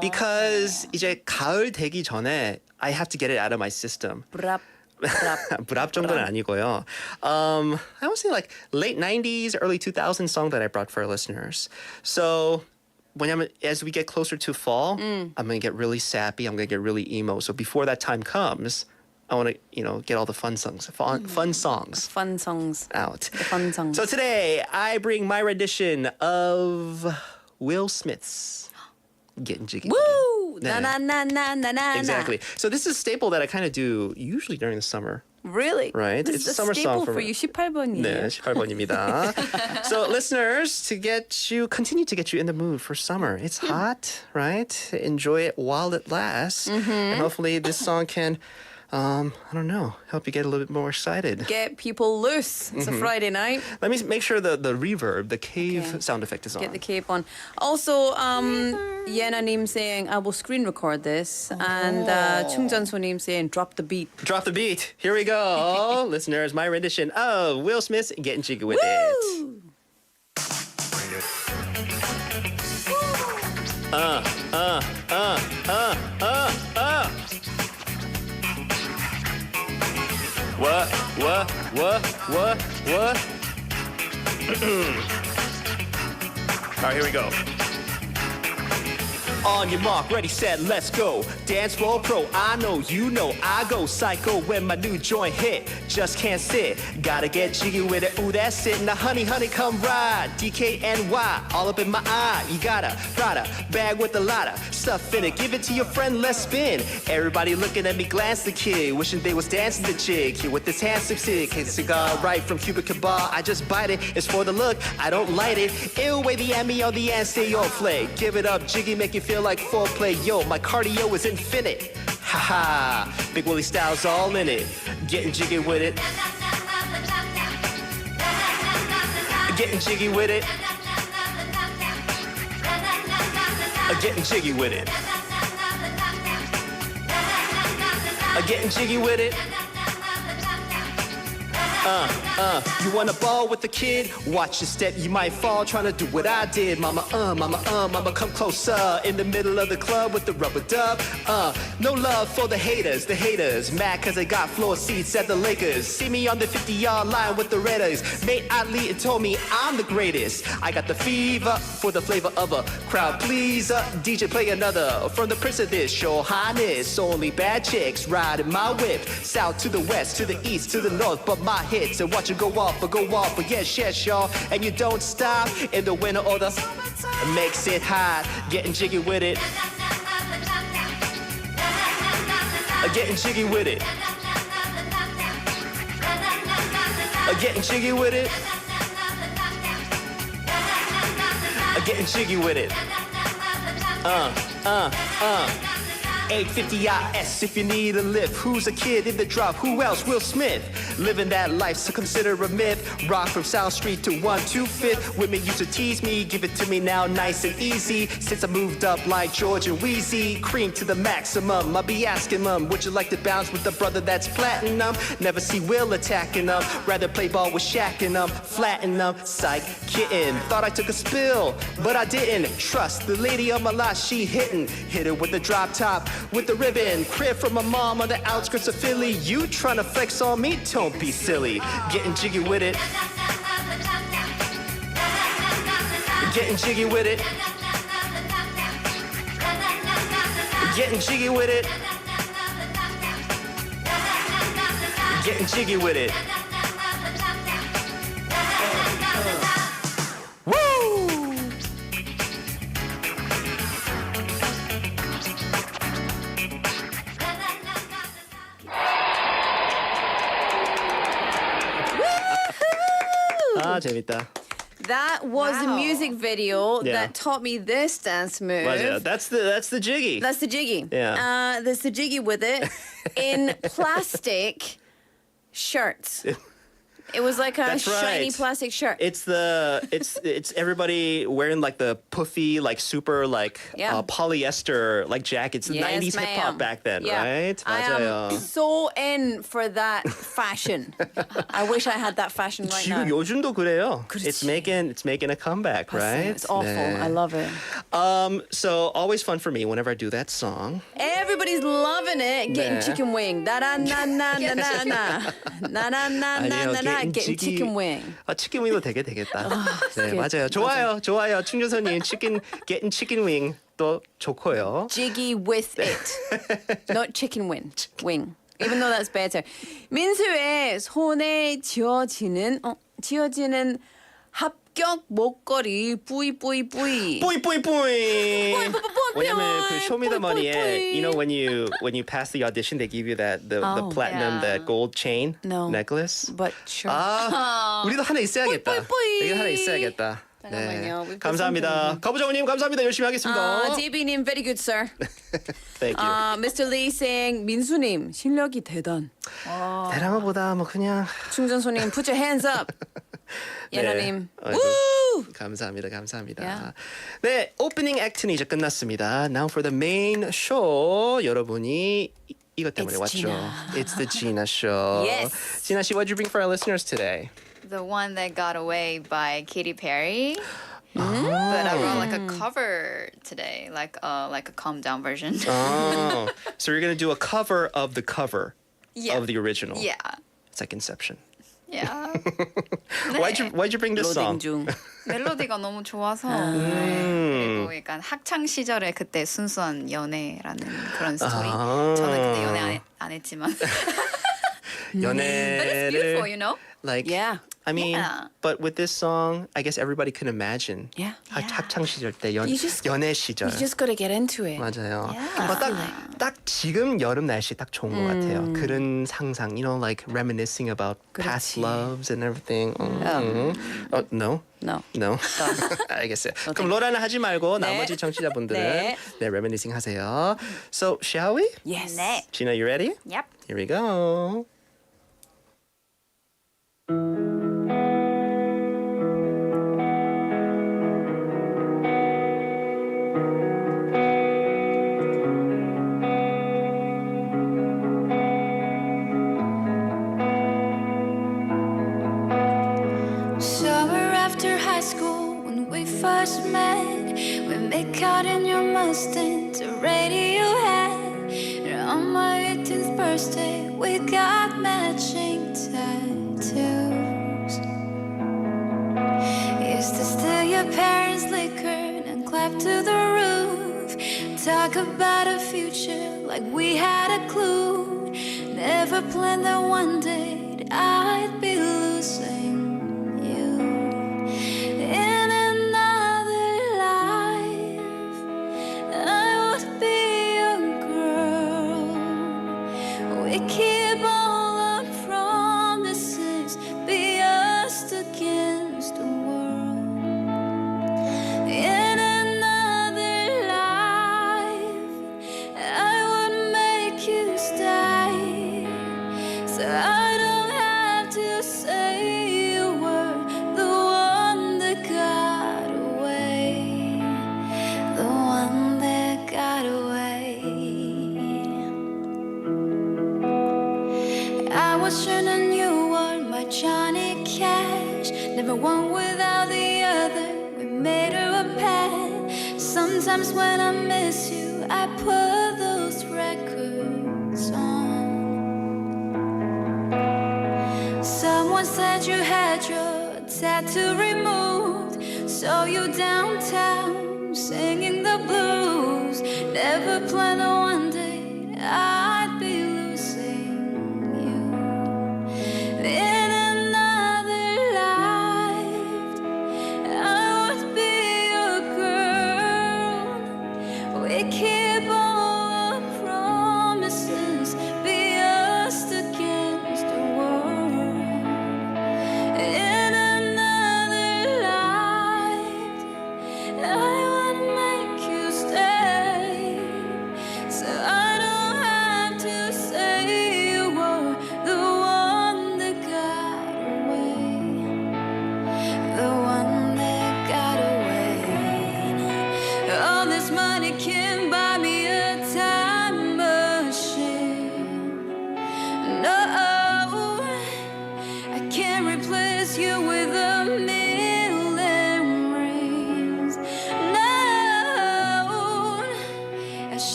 Because 이제 가을 되기 전에 I have to get it out of my system. Brap, brap. 불합 정도는 아니고요. I would say like late 90s, early 2000s song that I brought for our listeners. So as we get closer to fall, I'm going to get really sappy. I'm going to get really emo. So before that time comes, I want to, get all the fun songs Fun songs. out. The fun songs. So today, I bring my rendition of Will Smith's Getting Jiggy. Woo! 네. Na na na na na na. Exactly. So this is a staple that I kind of do usually during the summer. Really? Right. This It's is a summer staple song for for me. you. 18번이에요. 네, 18번입니다. So listeners, continue to get you in the mood for summer. It's hot, right? Enjoy it while it lasts. And hopefully this song can, I don't know, help you get a little bit more excited. Get people loose. It's a Friday night. Let me make sure the reverb, the cave sound effect is on. Get the cape on. Also, Yena님 saying, I will screen record this. And 충전소님 saying, drop the beat. Drop the beat. Here we go. Listeners, my rendition of Will Smith's Getting Jiggy With It. What? All right, here we go. On your mark, ready, set, let's go. Dance floor pro, I know, you know, I go psycho when my new joint hit. Just can't sit, gotta get jiggy with it. Ooh, that's it. Now, honey, come ride. DKNY, all up in my eye. You gotta ride a bag with a lot of stuff in it. Give it to your friend, let's spin. Everybody looking at me, glance the kid, wishing they was dancing the jig. Here with this handsome stick, his cigar right from Cuba Cabal. I just bite it, it's for the look, I don't light it. Ew, way the Emmy on the end, stay on play. Give it up, jiggy, make you feel like foreplay. Yo, my cardio is infinite. Ha ha, Big Willie style's all in it. Getting jiggy with it. Getting jiggy with it. Getting jiggy with it. Getting jiggy with it. You wanna ball with the kid? Watch your step, you might fall trying to do what I did. Mama, come closer. In the middle of the club with the rubber dub. No love for the haters. Mad cause they got floor seats at the Lakers. See me on the 50-yard line with the Raiders. Mate Ali told me I'm the greatest. I got the fever for the flavor of a crowd pleaser. DJ play another from the prince of this, your highness. Only bad chicks riding my whip. South to the west, to the east, to the north, but my hits and watch you go off, but yes, y'all, and you don't stop in the winter or the makes it hot, getting jiggy with it, getting jiggy with it, getting jiggy with it, getting jiggy with it, 850 IS if you need a lift. Who's a kid in the drop? Who else? Will Smith. Living that life, so consider a myth. Rock from South Street to 125th. Women used to tease me, give it to me now nice and easy. Since I moved up like George and Wheezy, cream to the maximum. I'll be asking mom, would you like to bounce with the brother that's platinum? Never see Will attacking them. Rather play ball with Shaq and flatten them. Psych, kitten. Thought I took a spill, but I didn't. Trust the lady of my life, she hitting. Hit her with the drop top. With the ribbon, crib from my mom on the outskirts of Philly. You tryna flex on me? Don't be silly. Getting jiggy with it. Getting jiggy with it. Getting jiggy with it. Getting jiggy with it. Woo! 아, 재밌다. That was the Wow. music video Yeah. that taught me this dance move. 맞아요. That's the jiggy. That's the jiggy. Yeah. That's the jiggy with it in plastic shirts. It was like a That's shiny right. plastic shirt. It's everybody wearing like the puffy, like super like Yeah. polyester like jackets. Yes, 90s hip hop ma'am. back then, Yeah. right? I 맞아요. am so in for that fashion. I wish I had that fashion right 지금 now. 요즘도 그래요. 그렇지. It's making a comeback, right? It's awful. 네. I love it. So always fun for me whenever I do that song. Everybody's loving it. Getting 네. chicken wing. Na na na na na na na na na na na na. Getting chicken wing. 아, 치킨 윙도 되겠다. 네, good. 맞아요. 좋아요. 충전선님 getting chicken wing 또 좋고요. Jiggy with it. Not chicken wing. Wing. Even though that's better. 민수의 손에 쥐어지는 합격 목걸이 뿌이. 뿌이. 왜냐면 그 뿌이, 쇼미더머니에 뿌이. you know when you pass the audition they give you the Oh, platinum yeah. that gold chain No. necklace. But sure. 아, 우리도 하나 있어야겠다. 뿌이. 우리도 하나 있어야겠다. 잠깐만요. We've got 감사합니다. 가부장님 감사합니다. 열심히 하겠습니다. DB님 very good sir. Thank you. Mr. Lee saying 민수님 실력이 대단. 대단한 것보다 뭐 그냥 충전소님 put your hands up. 예나님. 아이고, Woo! 감사합니다. Yeah. 네, 오프닝 액트는 이제 끝났습니다. Now for the main show. 여러분이 이것 때문에 It's 왔죠. Gina. It's the Gina show. Yes. Gina 씨, what did you bring for our listeners today? The one that got away by Katy Perry. But I wrote like a cover today, like a calm down version. Oh, so you're gonna do a cover of the cover Yeah. of the original. Yeah. It's like Inception. Yeah. Why'd you bring this song? 로딩 중. 멜로디가 너무 좋아서 그리고 약간 학창 시절의 그때 순수한 연애라는 그런 스토리. 저는 그때 연애 안 했지만. But it's beautiful, 연애를 you know? like Yeah. I mean, Yeah. but with this song, I guess everybody can imagine. Yeah. 학창 시절 때 You just- 연애 시절. You just gotta get into it. 맞아요. Yeah. 딱 지금 여름 날씨 딱 좋은 것 같아요. 그런 상상, you know, like reminiscing about past 그렇지. loves and everything. No. No. 알겠어요. 그럼 로라는 하지 말고 나머지 청취자분들은 네. reminiscing 하세요. So, shall we? Yes. 네. Gina, you ready? Yep. Here we go. Summer after high school, when we first met, we make out in your Mustang to Radiohead. And on my 18th birthday, we got matching tattoos. Used to steal your parents' liquor and clap to the roof. Talk about a future like we had a clue. Never planned that one day that I'd be losing you. In another life, I would be a girl. We keep all our promises, be us against the world. In another life, I would make you stay, so I don't have to say you were the one that got away, the one that got away. I was sure and you were my Johnny Cash, never one without the other. We made her a pact. Sometimes when I miss you, I put those records on. Someone said you had your tattoo removed, saw you downtown singing the blues. Never planned on one day I'd be losing you. In another life, I would be a girl. We keep all our promises, be us against the world. In another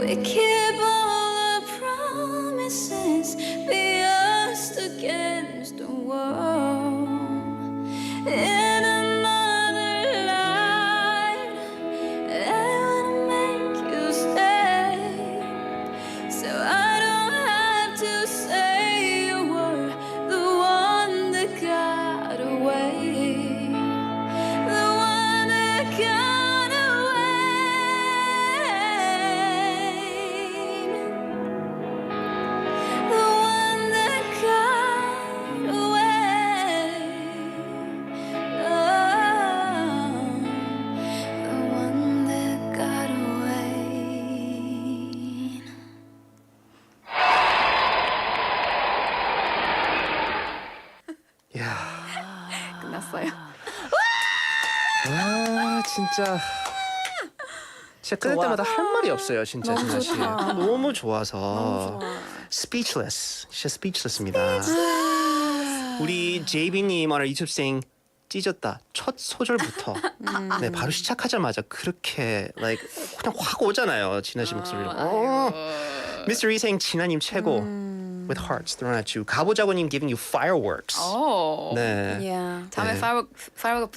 We keep all the promises, be us against the world. In another life, I wanna make you stay, so I don't have to say you were the one that got away, the one that got away, the one that got away, oh, the one that got away. 야, 끝났어요. 아 진짜 끝낼 때마다 할 말이 없어요, 진짜 너무 진아 씨. 좋다. 너무 좋아서 너무 좋아. speechless, 진짜 speechless입니다. 우리 JB님 오늘 유튜브생 찢었다. 첫 소절부터 네 바로 시작하자마자 그렇게 like 그냥 확 오잖아요, 진아 씨 목소리로. Mr. 이생 진아님 최고. With hearts thrown at you. 가보자고님 giving you fireworks. 오. 네. Yeah. 다음에 파이어가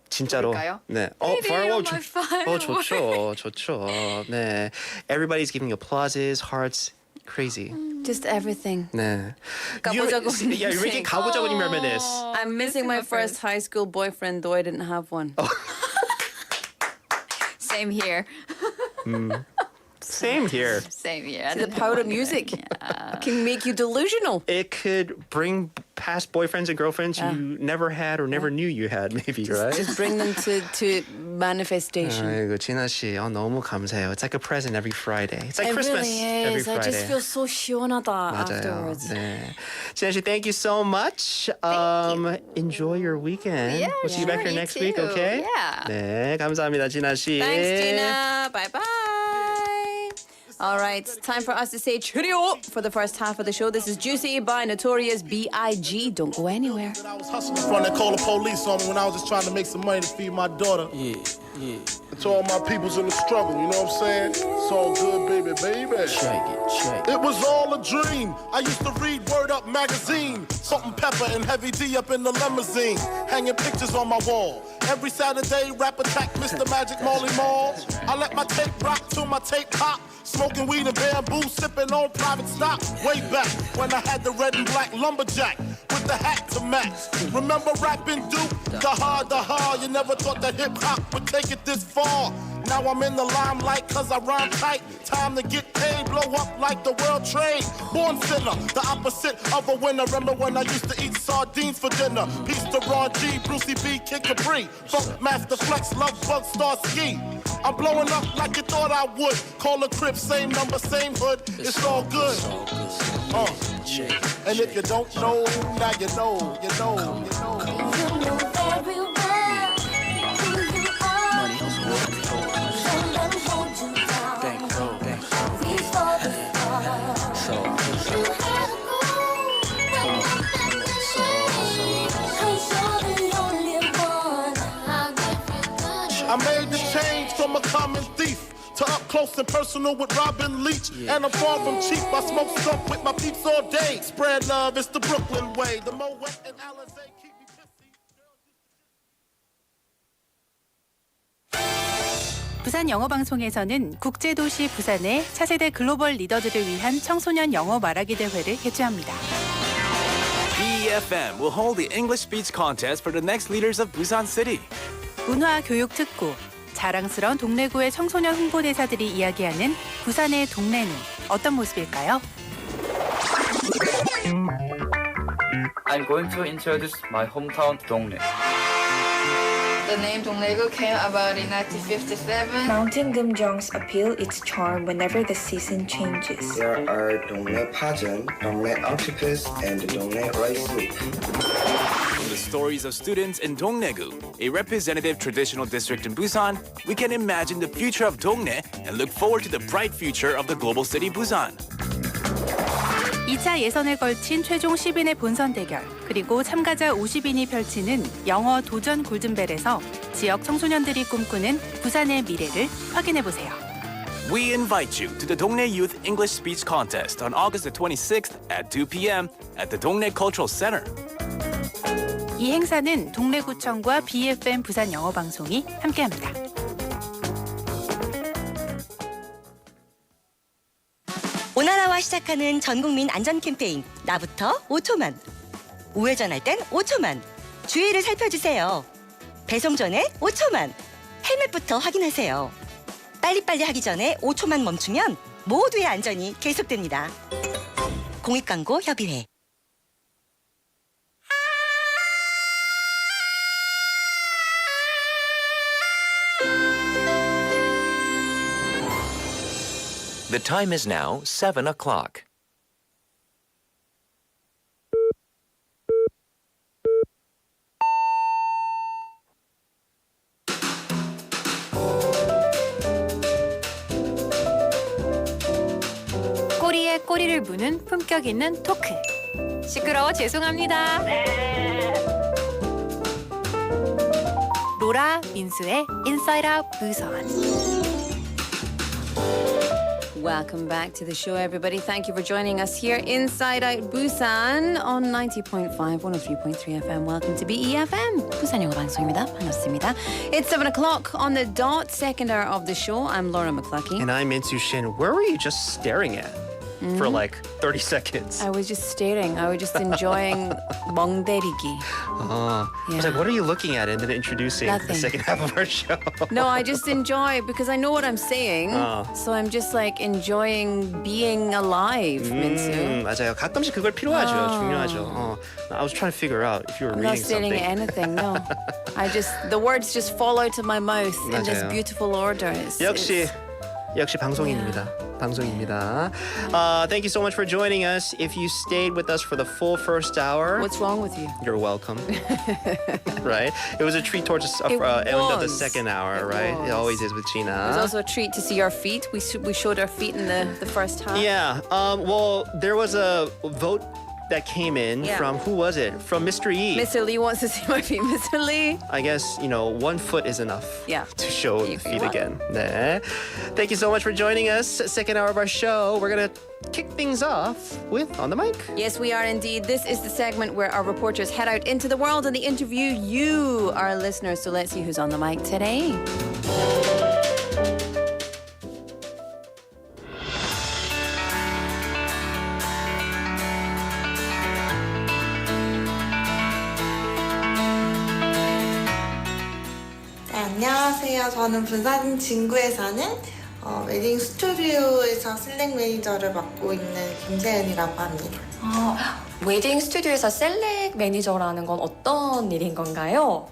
진짜로. 부를까요? 네. Baby, firework. you're my 좋죠. 좋죠. 네. Everybody's giving you applauses, hearts. Crazy. Just everything. 네. 가보자고님 Yeah, you're making saying, 가보자고님 reminisce. I'm missing my first high school boyfriend, though I didn't have one. Same here. Same here. Same here. The power of music can make you delusional. It could bring past boyfriends and girlfriends you never had or never knew you had, maybe, right? Just bring them to manifestation. 아이고 진아 씨, 너무 감사해요. It's like a present every Friday. It's like It Christmas really every is. I Friday. just feel so 시원하다 맞아요. afterwards. 네. 진아 씨, thank you so much. Enjoy your weekend. Yeah, we'll see you back here you next week, too. okay? Yeah. 네, 감사합니다, 진아 씨. Thanks, Gina. Bye bye. All right, time for us to say cheerio for the first half of the show. This is Juicy by Notorious B.I.G. Don't go anywhere. I was hustling from that call the police on me when I was just trying to make some money to feed my daughter. Yeah. And to all my peoples in the struggle, you know what I'm saying? It's all good, baby, baby. Shake it. It was all a dream. I used to read Word Up magazine. Salt and Pepper and Heavy D up in the limousine. Hanging pictures on my wall. Every Saturday, rap attack Mr. Magic Molly Mall. I let my tape rock till my tape pop. Smoking weed and bamboo, sipping on private stock. Way back when I had the red and black lumberjack with the hat to match. Remember rapping Duke? The hard. You never thought that hip hop would take it this far. Now I'm in the limelight cause I rhyme tight. Time to get paid, blow up like the world trade. Born sinner, the opposite of a winner. Remember when I used to eat sardines for dinner? Peace to Ron G, Brucey B, Kid Capri. Funk Master Flex, Love Bug, Star Ski. I'm blowing up like you thought I would. Call a crib, same number, same hood. It's all good. And if you don't know, now you know, you know, you know. You know very well who you are. Don't let 'em hold you down. Reach for the stars. You had a goal, but I'm the only one. I'll give you good. I made the change from a common thief to up close and personal with Robin Leach. And I'm far from cheap. I smoke skunk with my peeps all day. Spread love, it's the Brooklyn way. The Moet and Alizé keep me pissy. 부산 영어방송에서는 국제도시 부산의 차세대 글로벌 리더들을 위한 청소년 영어 말하기 대회를 개최합니다. BFM will hold the English speech contest for the next leaders of Busan City. 문화 교육 특구, 자랑스러운 동래구의 청소년 홍보대사들이 이야기하는 부산의 동네는 어떤 모습일까요? I'm going to introduce my hometown 동네. The name 동래구 came about in 1957. Mountain Gumjeong's appeal its charm whenever the season changes. There are 동네 파전, 동네 octopus, and 동네 rice soup. From the stories of students in Dongnegu, a representative traditional district in Busan, we can imagine the future of Dongnae and look forward to the bright future of the global city Busan. 2차 예선을 걸친 최종 10인의 본선 대결, 그리고 참가자 50인이 펼치는 영어 도전 골든벨에서 지역 청소년들이 꿈꾸는 부산의 미래를 확인해보세요. We invite you to the Dongnae Youth English Speech Contest on August the 26th at 2 p.m. at the Dongnae Cultural Center. 이 행사는 동래구청과 BFM 부산영어방송이 함께합니다. 오나라와 시작하는 전국민 안전 캠페인 나부터 5초만. 우회전할 땐 5초만. 주의를 살펴주세요. 배송 전에 5초만. 헬멧부터 확인하세요. 빨리빨리 하기 전에 5초만 멈추면 모두의 안전이 계속됩니다. 공익광고협의회. The time is now 7 o'clock. 꼬리에 꼬리를 무는 품격 있는 토크. 시끄러워 죄송합니다. 로라 민수의 Inside Out Busan. Welcome back to the show, everybody. Thank you for joining us here inside out Busan on 90.5, 103.3 FM. Welcome to BEFM. 부산영어방송입니다. 반갑습니다. It's 7 o'clock on the dot, second hour of the show. I'm Laura McClucky. And I'm Minsu Shin. Where were you just staring at for like 30 seconds? I was just staring. I was just enjoying 멍때리기. I was like, what are you looking at? And then introducing the Nothing. second half of our show. No, I just enjoy because I know what I'm saying. So I'm just like enjoying being alive, Minsu. 맞아요. 가끔씩 그걸 필요하죠. 중요하죠. I was trying to figure out if you were I'm not reading staring something. at anything, no. The words just fall out of my mouth in this 맞아요. beautiful order. 역시 방송인입니다. 방송입니다. Thank you so much for joining us. If you stayed with us for the full first hour, What's wrong with you? you're welcome. Right? It was a treat towards the end of the second hour, right? It always is with Gina. It was also a treat to see our feet. We showed our feet in the first half. Yeah. Well, there was a vote that came in from, who was it? From Mr. E. Mr. Lee wants to see my feet. Mr. Lee. I guess, 1 foot is enough to show the feet again. 네. Thank you so much for joining us. Second hour of our show. We're going to kick things off with On the Mic. Yes, we are indeed. This is the segment where our reporters head out into the world and they interview you, our listeners. So let's see who's on the mic today. 안녕하세요. 저는 부산 진구에 사는 웨딩 스튜디오에서 슬랙 매니저를 맡고 있는 김세은이라고 합니다. 웨딩 스튜디오에서 셀렉 매니저라는 건 어떤 일인 건가요?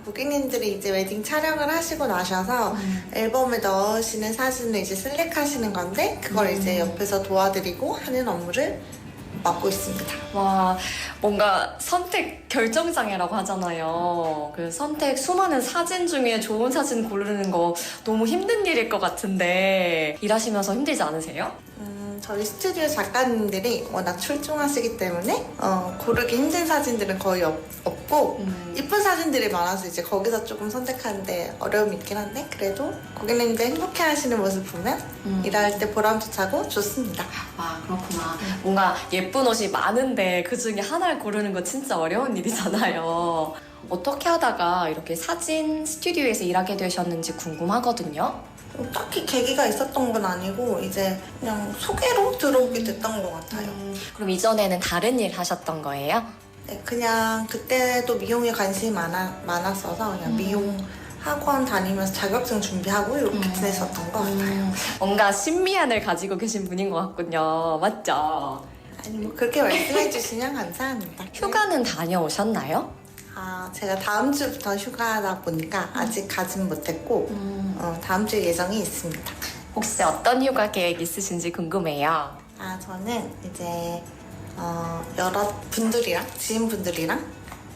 고객님들이 이제 웨딩 촬영을 하시고 나셔서 앨범에 넣으시는 사진을 이제 셀렉하시는 건데 그걸 이제 옆에서 도와드리고 하는 업무를 맡고 있습니다. 와, 뭔가 선택 결정장애라고 하잖아요. 그 선택 수많은 사진 중에 좋은 사진 고르는 거 너무 힘든 일일 것 같은데 일하시면서 힘들지 않으세요? 저희 스튜디오 작가님들이 워낙 출중하시기 때문에 고르기 힘든 사진들은 거의 없고 이쁜 사진들이 많아서 이제 거기서 조금 선택하는데 어려움이 있긴 한데 그래도 고객님들 행복해하시는 모습 보면 일할 때 보람차고 좋습니다. 아, 그렇구나. 뭔가 예쁜 옷이 많은데 그중에 하나를 고르는 거 진짜 어려운 일이잖아요. 어떻게 하다가 이렇게 사진 스튜디오에서 일하게 되셨는지 궁금하거든요. 딱히 계기가 있었던 건 아니고 이제 그냥 소개로 들어오게 됐던 것 같아요. 그럼 이전에는 다른 일 하셨던 거예요? 네, 그냥 그때도 미용에 관심이 많았어서 그냥 미용 학원 다니면서 자격증 준비하고 이렇게 지냈었던 것 같아요. 뭔가 신미안을 가지고 계신 분인 것 같군요. 맞죠? 아니 뭐 그렇게 말씀해 주시면 감사합니다. 휴가는 다녀오셨나요? 제가 다음 주부터 휴가다 보니까 아직 가진 못했고 다음 주에 예정이 있습니다. 혹시 어떤 휴가 계획 있으신지 궁금해요. 저는 이제 여러 분들이랑 지인분들이랑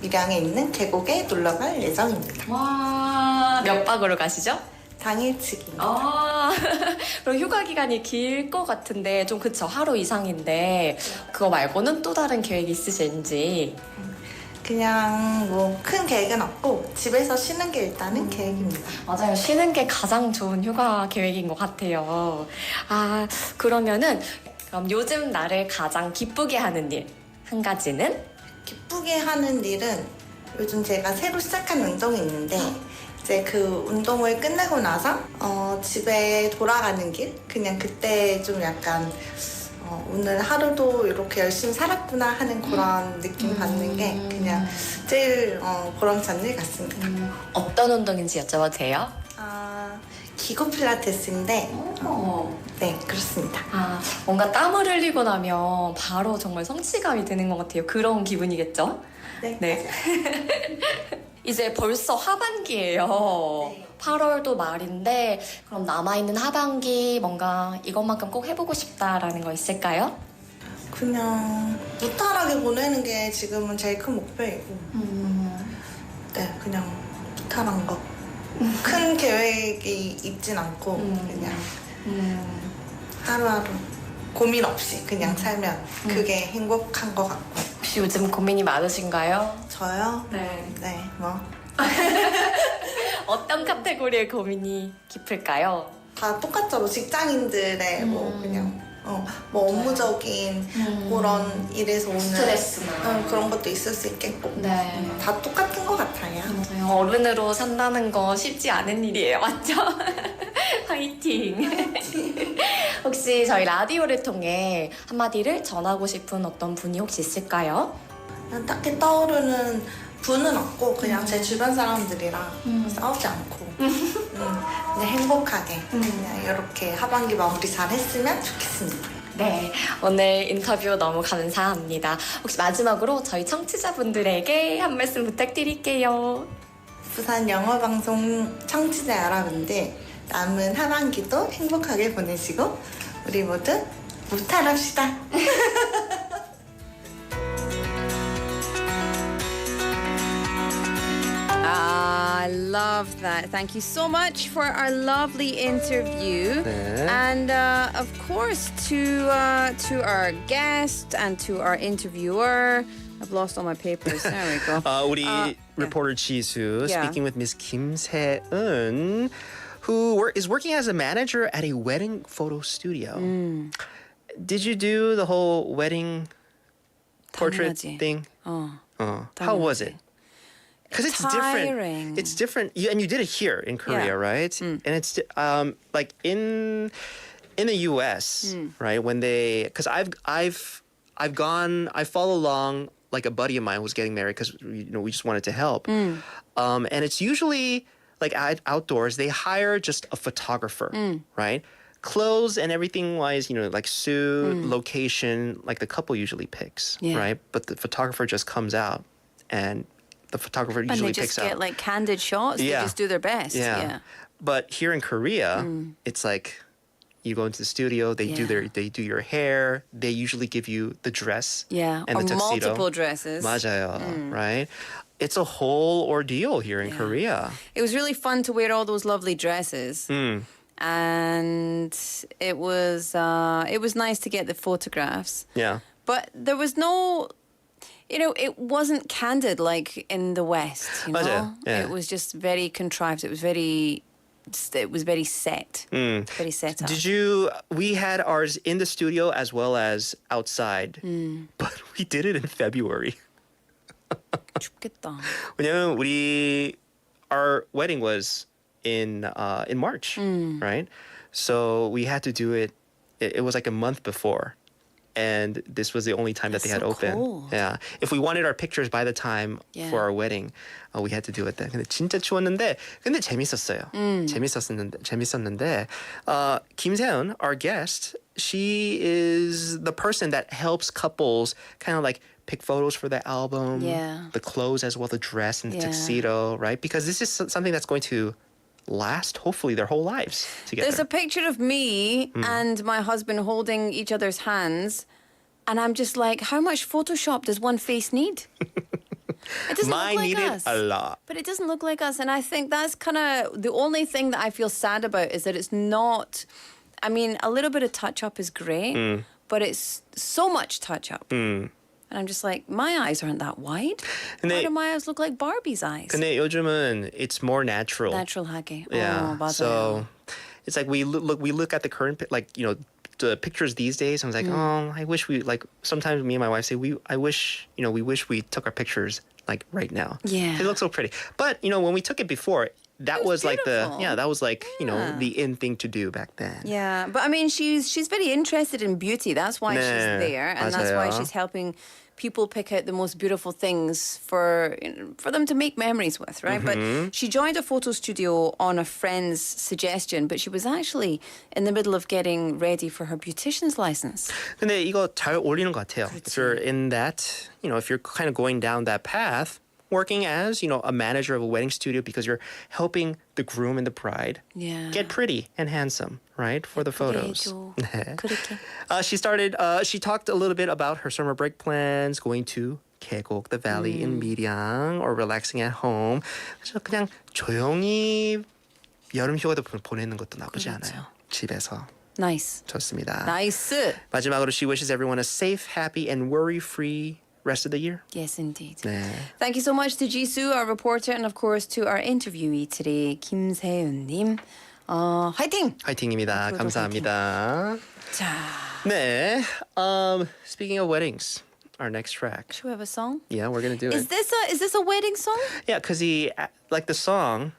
밀양에 있는 계곡에 놀러 갈 예정입니다. 와, 몇 박으로 가시죠? 당일치기입니다. 그럼 휴가 기간이 길 것 같은데 좀 그쵸? 하루 이상인데 그거 말고는 또 다른 계획 있으신지? 그냥 뭐 큰 계획은 없고 집에서 쉬는 게 일단은 계획입니다. 맞아요. 쉬는 게 가장 좋은 휴가 계획인 것 같아요. 아, 그러면은 그럼 요즘 나를 가장 기쁘게 하는 일 한 가지는? 기쁘게 하는 일은 요즘 제가 새로 시작한 운동이 있는데 이제 그 운동을 끝내고 나서 집에 돌아가는 길 그냥 그때 좀 약간 오늘 하루도 이렇게 열심히 살았구나 하는 그런 느낌 받는 게 그냥 제일 보람찬 일 같습니다. 어떤 운동인지 여쭤봐도 돼요? 기구 필라테스인데 네 그렇습니다. 아, 뭔가 땀을 흘리고 나면 바로 정말 성취감이 드는 것 같아요. 그런 기분이겠죠? 네. 이제 벌써 하반기예요. 8월도 말인데 그럼 남아있는 하반기 뭔가 이것만큼 꼭 해보고 싶다라는 거 있을까요? 그냥 무탈하게 보내는 게 지금은 제일 큰 목표이고 네 그냥 무탈한 거 큰 계획이 있진 않고 그냥 하루하루 고민 없이 그냥 살면 그게 행복한 것 같고. 혹시 요즘 고민이 많으신가요? 저요? 네. 네, 뭐. 어떤 카테고리의 고민이 깊을까요? 다 똑같죠. 뭐 직장인들의 뭐 그냥 뭐 업무적인 그런 일에서 오는 스트레스나 그런 것도 있을 수 있겠고 네. 다 똑같은 것 같아요. 맞아요. 어른으로 산다는 거 쉽지 않은 일이에요. 맞죠? 화이팅! 혹시 저희 라디오를 통해 한마디를 전하고 싶은 어떤 분이 혹시 있을까요? 그냥 딱히 떠오르는 분은 없고 그냥 제 주변 사람들이랑 싸우지 않고 그냥 행복하게 그냥 이렇게 하반기 마무리 잘 했으면 좋겠습니다. 네, 오늘 인터뷰 너무 감사합니다. 혹시 마지막으로 저희 청취자분들에게 한 말씀 부탁드릴게요. 부산 영어방송 청취자 여러분들 남은 하반기도 행복하게 보내시고 우리 모두 무탈합시다. I love that. Thank you so much for our lovely interview, 네. and of course to our guest and to our interviewer. I've lost all my papers. There we go. 우리 reporter 지수 Yeah. speaking with Miss Kim Se-eun, who is working as a manager at a wedding photo studio. Did you do the whole wedding portrait 당연하지. thing? How 당연하지. was it? Because it's Tiring. different. It's different, and you did it here in Korea, Yeah. right? And it's like in the U.S., right? When because I've gone, I follow along like a buddy of mine was getting married because we just wanted to help, and it's usually like outdoors. They hire just a photographer, right? Clothes and everything wise, like suit, location, like the couple usually picks, Yeah. right? But the photographer just comes out and the photographer And usually they just picks get out. like candid shots. Yeah. They just do their best. Yeah. But here in Korea, it's like you go into the studio, they do your hair, they usually give you the dress Yeah. and Or the tuxedo. multiple dresses. 맞아요, right? It's a whole ordeal here in Korea. It was really fun to wear all those lovely dresses. And it was nice to get the photographs. Yeah. But there was no, it wasn't candid like in the West. 맞아요. Yeah. It was just very contrived. It was very set. Very set up. We had ours in the studio as well as outside, but we did it in February. 춥겠다. 왜냐면 our wedding was in March, right? So we had to do it. It was like a month before, and this was the only time that they had so open. cold. Yeah, if we wanted our pictures by the time for our wedding, we had to do it then. 근데 진짜 추웠는데, 근데 재밌었어요. 재밌었는데, 김세은, our guest, she is the person that helps couples kind of like pick photos for the album, the clothes as well, the dress and the tuxedo, right? Because this is something that's going to last, hopefully, their whole lives together. There's a picture of me and my husband holding each other's hands, and I'm just like, how much Photoshop does one face need? It doesn't Mine look like needed us. a lot. But it doesn't look like us, and I think that's kind of the only thing that I feel sad about is that it's not. I mean, a little bit of touch up is great, but it's so much touch up And I'm just like, my eyes aren't that wide. Why 근데, do my eyes look like Barbie's eyes? 근데 요즘은 it's more natural. Natural하게. Yeah. 맞아요. So it's like we look at the current the pictures these days. I was like, oh, I wish we sometimes me and my wife say we wish we took our pictures like right now. Yeah. They look so pretty. But when we took it before, that was like the in thing to do back then. Yeah, but I mean, she's very interested in beauty. That's why she's there, and that's why she's helping people pick out the most beautiful things for them to make memories with, right? But she joined a photo studio on a friend's suggestion, but she was actually in the middle of getting ready for her beautician's license. 근데 이거 잘 어울리는 것 같아요. If you're in that, if you're kind of going down that path, working as, a manager of a wedding studio because you're helping the groom and the bride get pretty and handsome, right, for the photos. She talked a little bit about her summer break plans, going to 계곡, the valley in Miryang, or relaxing at home. 그래서 그냥 조용히 여름 휴가도 보내는 것도 나쁘지 않아요. 집에서. Nice. 좋습니다. Nice. 마지막으로 she wishes everyone a safe, happy, and worry-free rest of the year. Yes, indeed. 네. Thank you so much to Jisoo, our reporter, and of course to our interviewee today, 김세윤님. 화이팅! 화이팅입니다. 감사합니다. 자. 네. Speaking of weddings, our next track. Should we have a song? Yeah, we're gonna do Is it. this a wedding song? Yeah, because the song,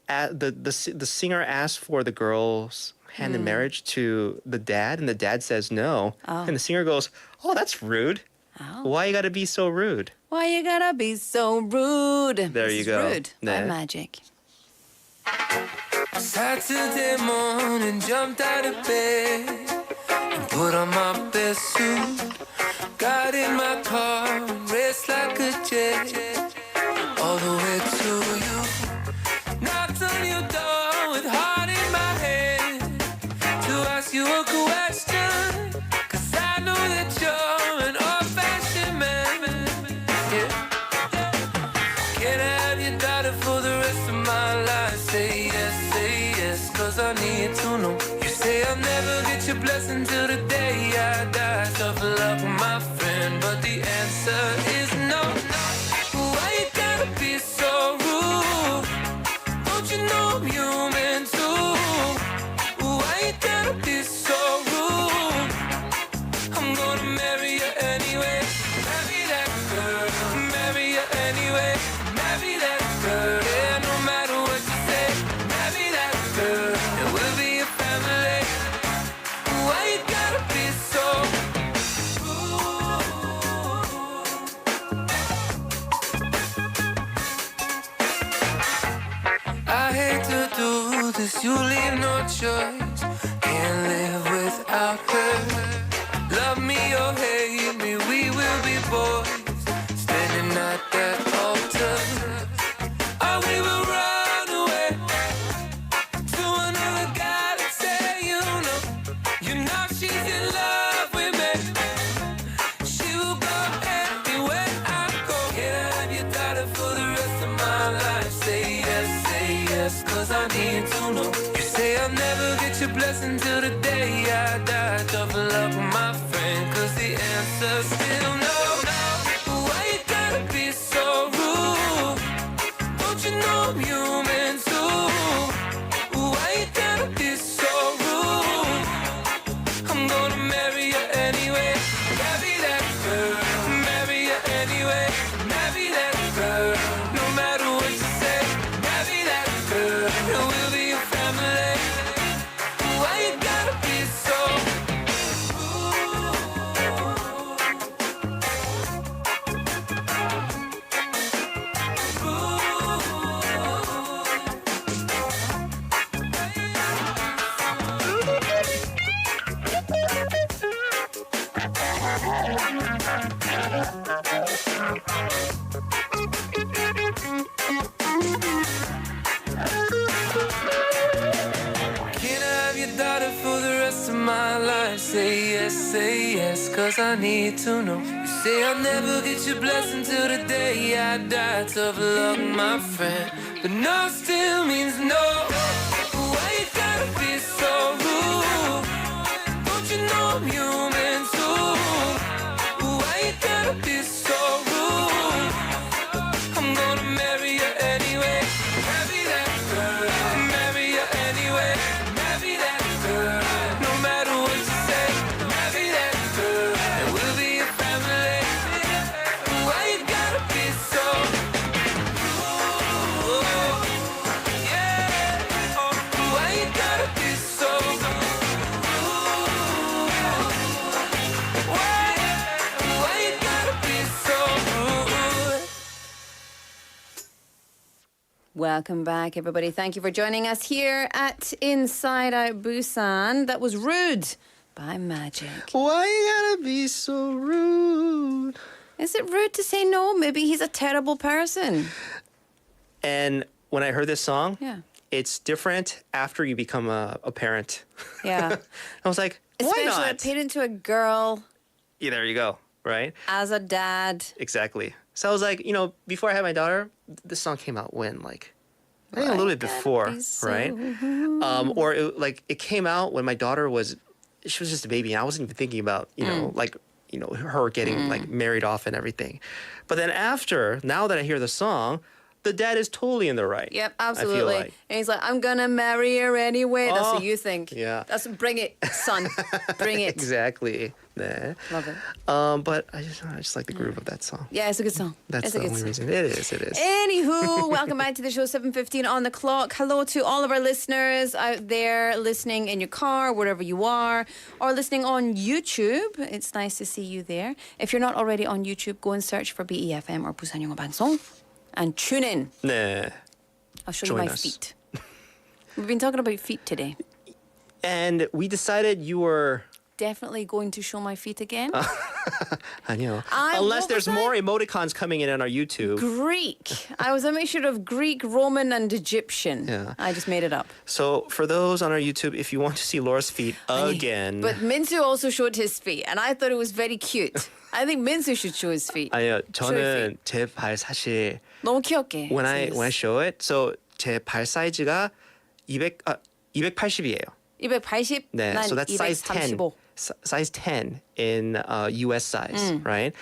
the singer asked for the girl's hand in marriage to the dad, and the dad says no, and the singer goes, "Oh, that's rude. Why you gotta be so rude? Why you gotta be so rude?" There this you is go. Rude by 네. Magic. Saturday morning, jumped out of bed and put on my best suit. Got in my car and raced like a jet all the way to you. Knocked on your door with heart in my hand to ask you a question, 'cause I know that you're an old-fashioned man. Yeah. Can I have your daughter for the rest of my life? Say yes, 'cause I need to know. You say I'll never get your blessing till the day I die. Tough luck, my friend, but the answer is no. Why you gotta be so rude? Don't you know I'm human too? Why you gotta be so rude? I'm gonna marry you anyway. Marry that girl. Marry you anyway. Marry that girl. Yeah, no matter what you say. Marry that girl. And we'll be a family. Why you gotta be so I hate to do this, you leave no choice. Can't live without her. Love me or hate me, we will be boys. Standing at that altar. Or we will run away to another guy that say you know she's in love with me. She will go anywhere I go. Can I have your daughter for the rest of my life? Say yes, 'cause I need to know. You say I'll never get your blessing till the day I die. Tough luck, my friend, 'cause the answer's still no. Why you gotta be so rude? Don't you know I'm human too? Why you gotta be so rude? I'm gonna marry you anyway. Marry that girl. Marry you anyway. Marry that girl. No matter what you say. Marry that girl. And we'll be a family. Why you gotta be so Can I have your daughter for the rest of my life? Say yes, 'cause I need to know. You say I'll never get your blessing till the day I die. Tough luck, my friend, but no still means no. Why you gotta be so rude? Don't you know I'm human too? Why you gotta be welcome back, everybody. Thank you for joining us here at Inside Out Busan. That was Rude by Magic. Why you gotta be so rude? Is it rude to say no? Maybe he's a terrible person. And when I heard this song, Yeah. it's different after you become a parent. Yeah. I was like, why Especially not? a parent to a girl, Yeah, there you go. Right? as a dad. Exactly. So I was like, before I had my daughter, this song came out when, like, I think a little bit before, right? Or it came out when my daughter she was just a baby, and I wasn't even thinking about, her getting like married off and everything. But then now that I hear the song, the dad is totally in the right. Yep, I absolutely. feel like. And he's like, I'm gonna marry her anyway. That's what you think. Yeah. Bring it, son. Bring it. Exactly. 네. Love it. But I just like the groove of that song. Yeah, it's a good song. That's it's a the good only song. reason. It is. Anywho, welcome back to the show, 7:15 on the clock. Hello to all of our listeners out there listening in your car, wherever you are, or listening on YouTube. It's nice to see you there. If you're not already on YouTube, go and search for BEFM or 부산영어방송 and tune in. 네. I'll show Join you my us. feet. We've been talking about feet today. And we decided you were... Definitely going to show my feet again. 아니요. Unless there's more emoticons coming in on our YouTube. Greek. I was a mixture of Greek, Roman, and Egyptian. Yeah. I just made it up. So for those on our YouTube, if you want to see Laura's feet again... But Minsu also showed his feet, and I thought it was very cute. I think Minsu should show his feet. 아니요. 저는 제 발 사실... 너무 귀엽게. When I show it, so 제 발 사이즈가 280이에요. 280? 네, 난 so that's size 10. 235. Size 10 in US size, right?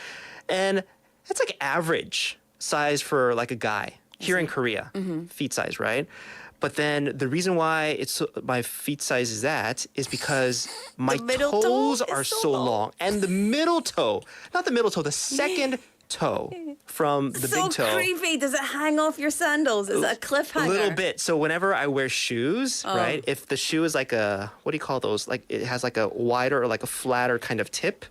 And it's like average size for like a guy here in Korea, feet size, right? But then the reason why my feet size is that is because my toes are so long. And the middle toe, not the middle toe, the second toe from the big toe. So creepy. Does it hang off your sandals? Is it a cliffhanger? A little bit. So whenever I wear shoes, right? If the shoe is like what do you call those? Like it has like a wider or like a flatter kind of tip.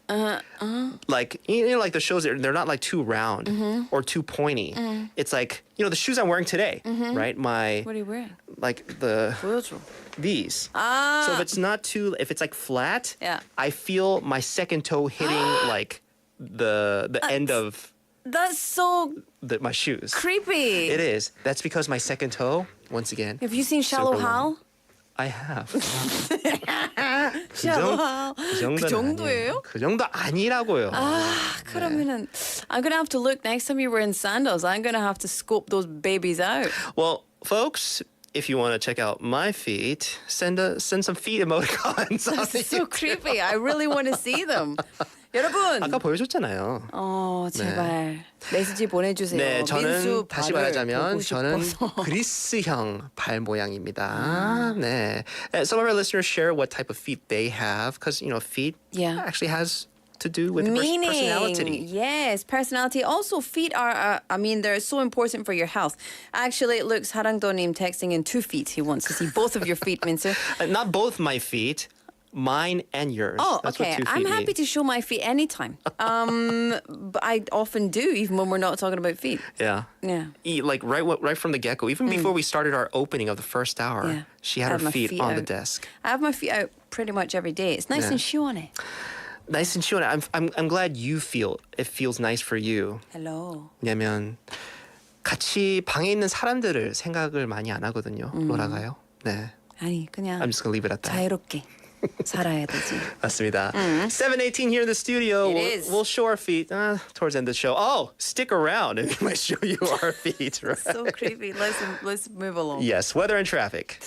Like like the shoes, they're not like too round or too pointy. It's like the shoes I'm wearing today, right? What are you wearing? Like these. So if it's like flat, I feel my second toe hitting like the end of That's so my shoes. creepy. It is. That's because my second toe, once again. Have you seen Shallow super long. Hal? I have. Shallow Hal. 그 정도예요? 그 정도 아니라고요. 그러면은 I'm gonna have to look next time you're wearing sandals. I'm gonna have to scope those babies out. Well, folks, if you want to check out my feet, send some feet emoticons. That's so creepy. I really want to see them. 여러분. 아까 보여줬잖아요. 제발 메시지 보내주세요. 네, 저는 민수 다시 발을 말하자면 보고 저는 싶어서. 그리스형 발 모양입니다. 네. Some of our listeners share what type of feet they have because feet actually has to do with Meaning. personality. Yes, personality. Also, feet are, they're so important for your health. Actually, it looks Harangdonim texting in 2 feet. He wants to see both of your feet, Minsu. Not both my feet. Mine and yours. Oh, That's okay. What 2 feet I'm happy mean. to show my feet anytime. But I often do, even when we're not talking about feet. Yeah. Yeah. Like right from the get-go, even before we started our opening of the first hour, she had her my feet on the out. desk. I have my feet out pretty much every day. It's nice and 시원해. Nice and 시원해. I'm glad you feel it feels nice for you. Hello. 왜냐면 같이 방에 있는 사람들을 생각을 많이 안 하거든요. 로라가요. 네. 아니 그냥 I'm just gonna leave it at that. 자유롭게 살아야 되지. 맞습니다. 7:18 here in the studio. We'll show our feet towards the end of the show. Oh, stick around and we might show you our feet. Right? So creepy. Let's move along. Yes, weather and traffic.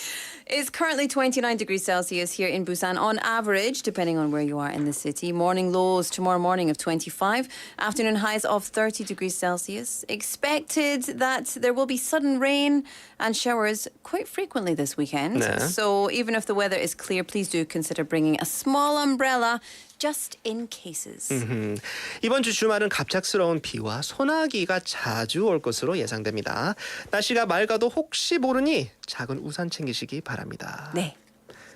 It's currently 29 degrees Celsius here in Busan on average, depending on where you are in the city. Morning lows tomorrow morning of 25, afternoon highs of 30 degrees Celsius. Expected that there will be sudden rain and showers quite frequently this weekend. 네. So even if the weather is clear, please do consider bringing a small umbrella just in cases. 이번 주 주말은 갑작스러운 비와 소나기가 자주 올 것으로 예상됩니다. 날씨가 맑아도 혹시 모르니 작은 우산 챙기시기 바랍니다. 네.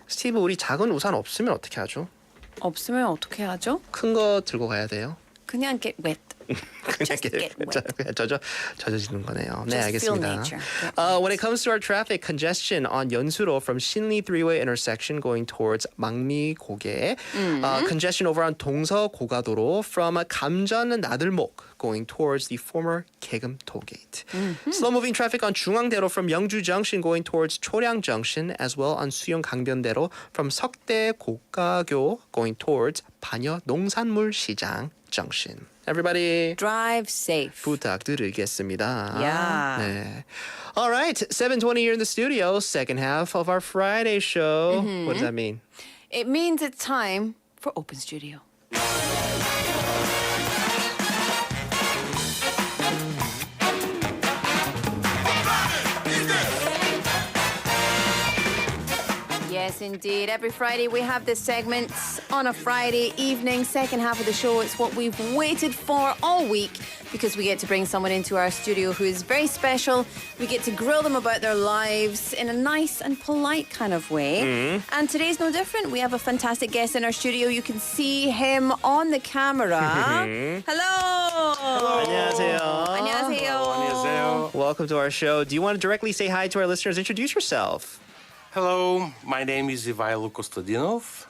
스티브, 우리 작은 우산 없으면 어떻게 하죠? 없으면 어떻게 하죠? 큰 거 들고 가야 돼요. 그냥 get wet. 그냥 젖어지는 거네요. 네, Just feel 알겠습니다. nature. When it comes to our traffic congestion on 연수로 from 신리 three-way intersection going towards 망미 고개, congestion over on 동서 고가도로 from 감전 나들목 going towards the former 개금 tollgate. Slow-moving traffic on 중앙대로 from 영주 junction going towards 초량 junction, as well on 수영 강변대로 from 석대 고가교 going towards 반여 농산물 시장 junction. Everybody drive safe. 부탁드리겠습니다. Yeah. 네. All right, 7:20 here in the studio, second half of our Friday show. What does that mean? It means it's time for Open Studio. Yes, indeed. Every Friday we have this segment on a Friday evening, second half of the show. It's what we've waited for all week because we get to bring someone into our studio who is very special. We get to grill them about their lives in a nice and polite kind of way. And today's no different. We have a fantastic guest in our studio. You can see him on the camera. Hello. 안녕하세요. 안녕하세요. Welcome to our show. Do you want to directly say hi to our listeners? Introduce yourself. Hello, my name is Ivaylo Kostadinov.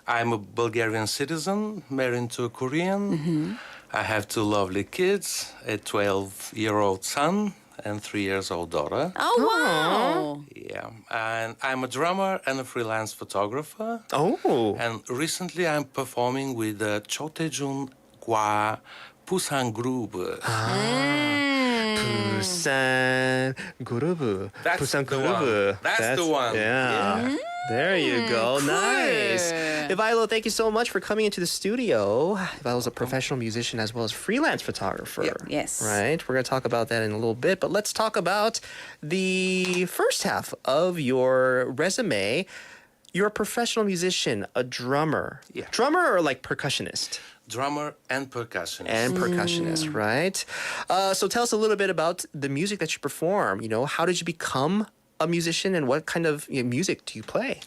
I'm a Bulgarian citizen, married to a Korean. I have two lovely kids, a 12-year-old son and 3-year-old daughter. Oh, wow. Yeah, and I'm a drummer and a freelance photographer. Oh. And recently I'm performing with the Chotejun Gwa Busan group. Busan 그루브. That's Busan the 그루브. one. That's the one. Yeah. There you go. Nice. Ivaylo, thank you so much for coming into the studio. Ivaylo's a professional musician as well as freelance photographer. Yes. Right? We're going to talk about that in a little bit, but let's talk about the first half of your resume. You're a professional musician, a drummer. Yeah. Drummer or like percussionist? Drummer and percussionist. And percussionist, right? So tell us a little bit about the music that you perform. You know, how did you become a musician and what kind of music do you play?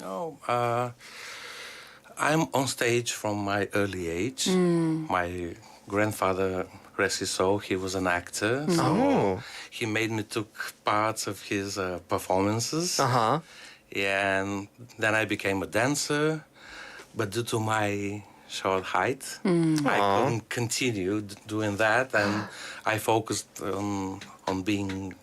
I'm on stage from my early age. My grandfather, rest his soul, he was an actor. So he made me took parts of his performances. Yeah, and then I became a dancer. But due to my short height, I couldn't continue doing that. And I focused on being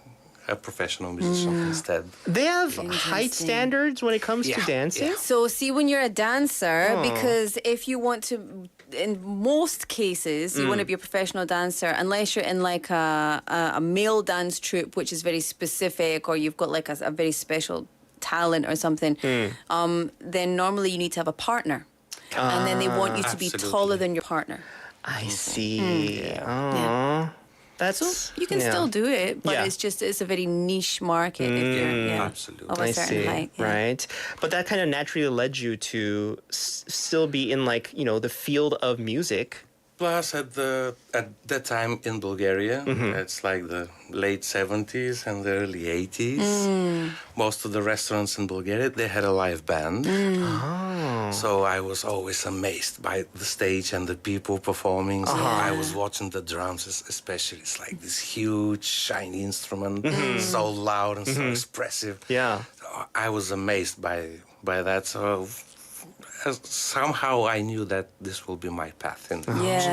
a professional musician instead. They have height standards when it comes to dancing? So see, when you're a dancer, because if you want to, in most cases, you want to be a professional dancer, unless you're in like a male dance troupe, which is very specific, or you've got like a very special talent or something, then normally you need to have a partner. And then they want you to be taller than your partner. I see. Yeah. That's so you can still do it, but it's a very niche market if you're of a certain height. Right. But that kind of naturally led you to still be in like, the field of music. Plus, at that time in Bulgaria, it's like the late 70s and the early 80s. Most of the restaurants in Bulgaria, they had a live band. So I was always amazed by the stage and the people performing. So I was watching the drums, especially. It's like this huge, shiny instrument, so loud and so expressive. Yeah. So I was amazed by that. So somehow I knew that this will be my path in the music.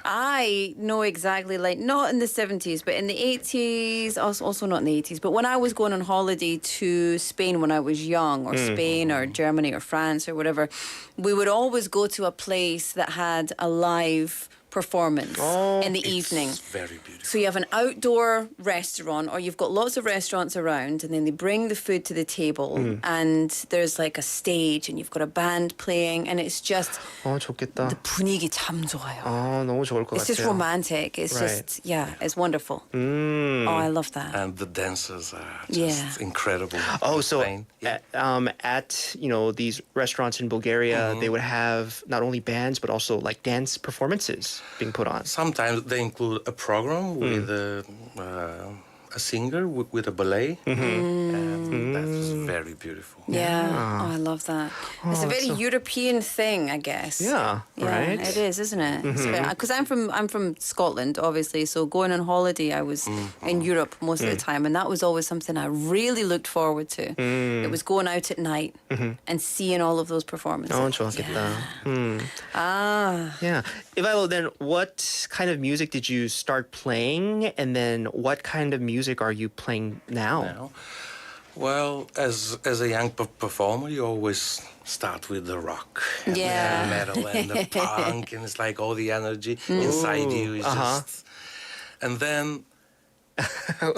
I know exactly, like, not in the 70s, but in the 80s, also not in the 80s, but when I was going on holiday to Spain when I was young, or Spain or Germany or France or whatever, we would always go to a place that had a live performance in the evening. Very beautiful. So you have an outdoor restaurant, or you've got lots of restaurants around, and then they bring the food to the table, and there's like a stage, and you've got a band playing, and it's just 좋겠다. the 분위기 참 좋아요. 너무 좋을 것 It's just 같아요. romantic. It's just it's wonderful. Oh, I love that. And the dancers are just incredible. Oh, so Playing. at these restaurants in Bulgaria, they would have not only bands but also like dance performances being put on. Sometimes they include a program with a singer with a ballet, and that was very beautiful. Yeah, oh, I love that. It's a very European thing, I guess. Yeah, right? It is, isn't it? Because I'm from Scotland, obviously. So going on holiday, I was in Europe most of the time, and that was always something I really looked forward to. It was going out at night and seeing all of those performances. 좋았겠다. Yeah. Ivaylo, then what kind of music did you start playing, and then what kind of music are you playing now? Well, as a young performer, you always start with the rock, and the metal, and the punk, and it's like all the energy inside you is just. And then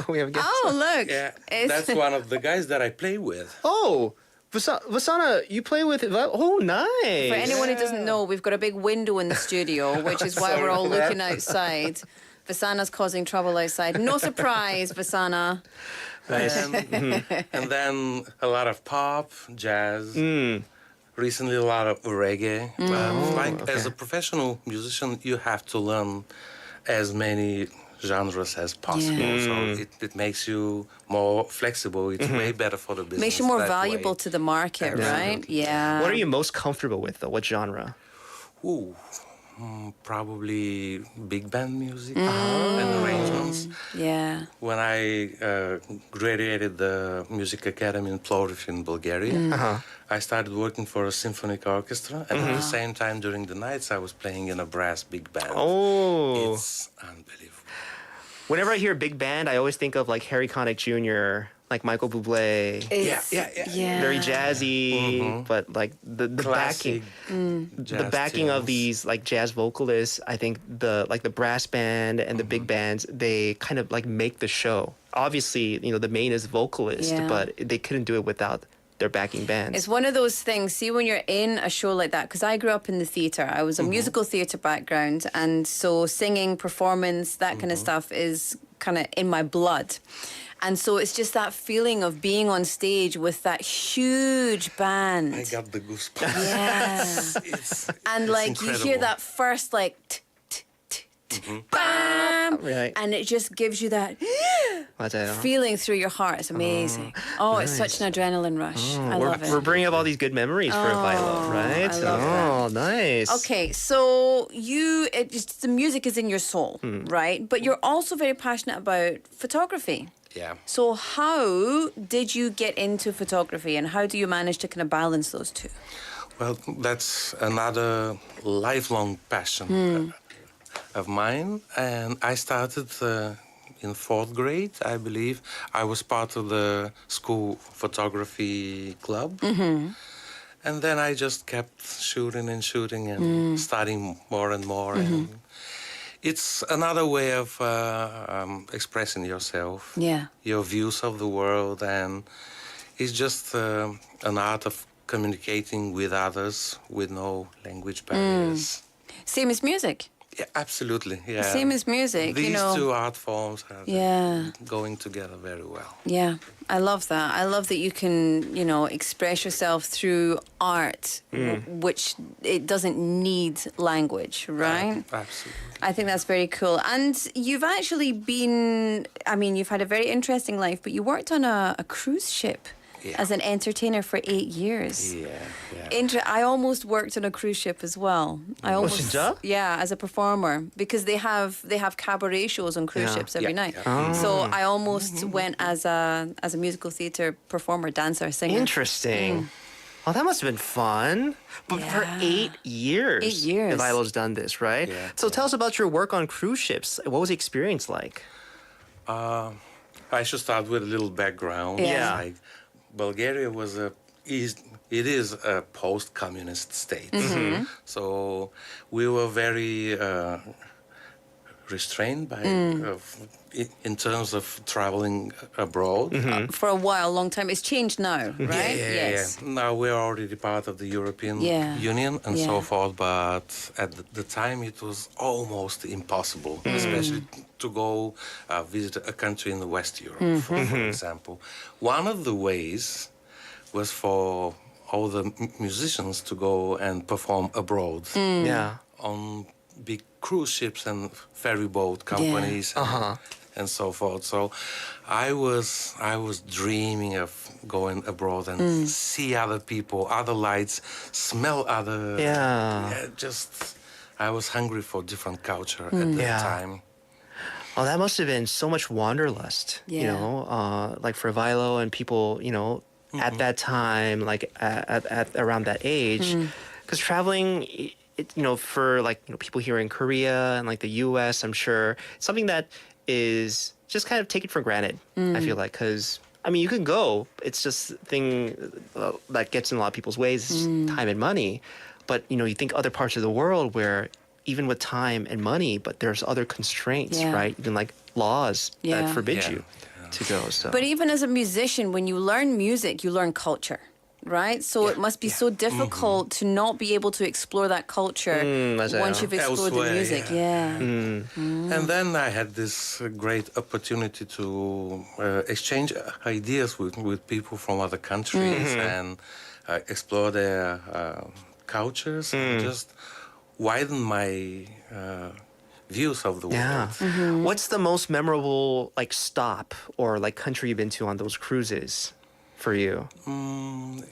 we have a guest. Oh, look! Yeah, that's one of the guys that I play with. Oh. Vasana, you play with Ivaylo? Oh, nice. For anyone who doesn't know, we've got a big window in the studio, which is why we're all looking outside. Vasana's causing trouble outside. No surprise, Vasana. Nice. And then a lot of pop, jazz. Recently, a lot of reggae. As a professional musician, you have to learn as many genres as possible. So it makes you more flexible. It's way better for the business. Makes you more that valuable way. to the market, right? Yeah. What are you most comfortable with, though? What genre? Ooh, probably big band music and arrangements. Yeah. When I graduated the music academy in Plovdiv in Bulgaria, I started working for a symphonic orchestra, and at the same time during the nights I was playing in a brass big band. Oh. It's unbelievable. Whenever I hear big band, I always think of like Harry Connick Jr., like Michael Bublé. Yeah. Very jazzy, but like the backing, the backing of these like jazz vocalists. I think the brass band and the big bands, they kind of like make the show. Obviously, the main is vocalist, but they couldn't do it without their backing bands. It's one of those things, see, when you're in a show like that, because I grew up in the theatre. I was a musical theatre background, and so singing, performance, that kind of stuff is kind of in my blood. And so it's just that feeling of being on stage with that huge band. I got the goosebumps. Yeah. And like you hear that first like bam, and it just gives you that feeling through your heart. It's amazing. It's such an adrenaline rush. I love it. We're bringing up all these good memories for Ivaylo, right? I love that. Nice. Okay, so the music is in your soul, right? But you're also very passionate about photography. Yeah. So how did you get into photography, and how do you manage to kind of balance those two? Well, that's another lifelong passion of mine, and I started in 4th grade, I believe. I was part of the school photography club, and then I just kept shooting and studying more and more. And it's another way of expressing yourself, your views of the world, and it's just an art of communicating with others with no language barriers. Same as music. Yeah, absolutely. Yeah. Same as music. These two art forms are going together very well. Yeah, I love that. I love that you can, express yourself through art, which it doesn't need language, right? Absolutely. I think that's very cool. And you've actually you've had a very interesting life, but you worked on a cruise ship. As an entertainer for 8 years. I almost worked on a cruise ship as well. As a performer, because they have cabaret shows on cruise ships every night. So I almost went as a musical theatre performer, dancer, singer. Interesting. Oh, that must have been fun. But for 8 years. 8 years. Ivaylo's done this, right? Yeah. So tell us about your work on cruise ships. What was the experience like? I should start with a little background. Like, Bulgaria is a post-communist state. So we were very restrained by in terms of traveling abroad. For a while, long time. It's changed now, right? Yeah. Now we're already part of the European Union and so forth, but at the time it was almost impossible, especially to go visit a country in the West Europe, for example. One of the ways was for all the musicians to go and perform abroad on big cruise ships and ferry boat companies and so forth. So I was dreaming of going abroad and see other people, other lights, smell other. Just I was hungry for different culture at that time. Oh, that must have been so much wanderlust, you know, like for Ivaylo and people, you know, at that time, like at around that age, because traveling, you know, for like people here in Korea and like the U.S., I'm sure it's something that is just kind of taken for granted. I feel like, because I mean, you can go, it's just a thing that gets in a lot of people's ways, is time and money. But you know, you think other parts of the world where even with time and money, but there's other constraints, right? Even like laws that forbid you to go. So, but even as a musician, when you learn music, you learn culture, right? So it must be so difficult to not be able to explore that culture once you've explored the music. And then I had this great opportunity to exchange ideas with people from other countries and explore their cultures and just widen my views of the world. What's the most memorable like stop or like country you've been to on those cruises for you?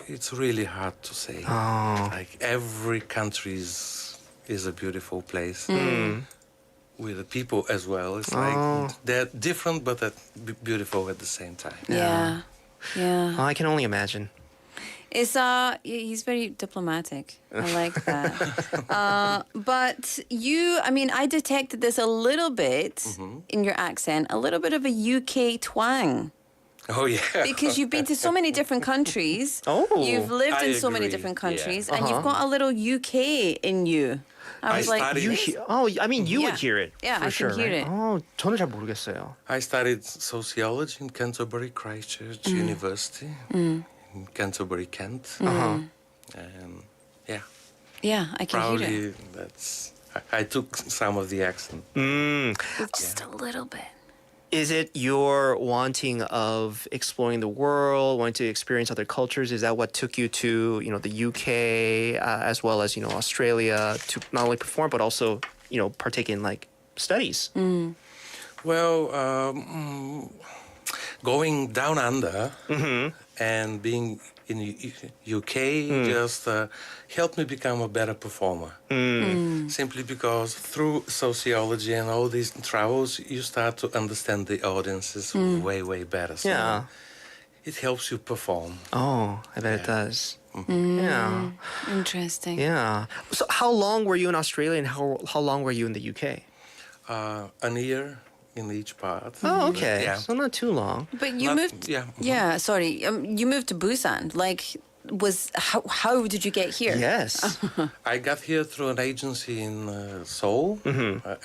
It's really hard to say. Like every country is a beautiful place. With the people as well. It's like they're different but they're beautiful at the same time. Yeah. Well, I can only imagine. He's very diplomatic. I like that. But you, I mean, I detected this a little bit in your accent, a little bit of a UK twang. Oh, yeah. Because you've been to so many different countries. You've lived in so many different countries, and you've got a little UK in you. I was like, I mean, you would hear it. Yeah, for I sure, can hear right? it. Oh, 저는 잘 모르겠어요. I studied sociology in Canterbury Christchurch University. In Canterbury, Kent. And yeah, I can hear probably that's I took some of the accent. just a little bit. Is it your wanting of exploring the world, wanting to experience other cultures? Is that what took you to, you know, the UK as well as, you know, Australia to not only perform but also, you know, partake in like studies? Well, going down under and being in UK just helped me become a better performer. Simply because through sociology and all these travels, you start to understand the audiences way, way better. So it helps you perform. Oh, I bet it does. Yeah. Interesting. Yeah. So how long were you in Australia and how long were you in the UK? A year in each part. Oh, okay. So not too long. But you moved. Sorry. You moved to Busan. Like, how did you get here? Yes. I got here through an agency in Seoul,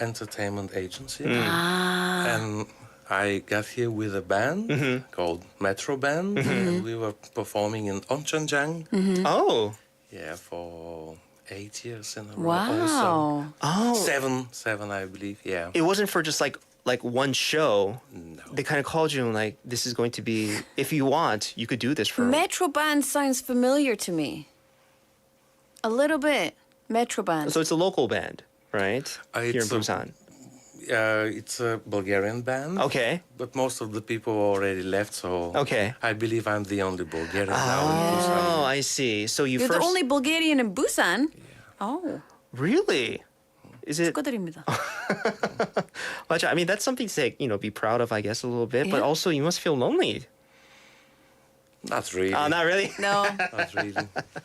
entertainment agency, and I got here with a band called Metro Band, and we were performing in Oncheonjang. Oh. Yeah, for 8 years in a row. Wow. Also. Seven, I believe. Yeah. It wasn't for just like one show. No. They kind of called you and like, this is going to be, if you want, you could do this for. Metro Band sounds familiar to me. A little bit. Metro Band. So it's a local band, right? Here in Busan. It's a Bulgarian band. Okay. But most of the people already left, so okay. I believe I'm the only Bulgarian now in Busan. Oh, I see. So You're the only Bulgarian in Busan? Yeah. Oh. Really? Is it? 축하드립니다. I mean, that's something to, you know, be proud of, I guess, a little bit. But also, you must feel lonely. Not really. Oh, not really? No. Not really.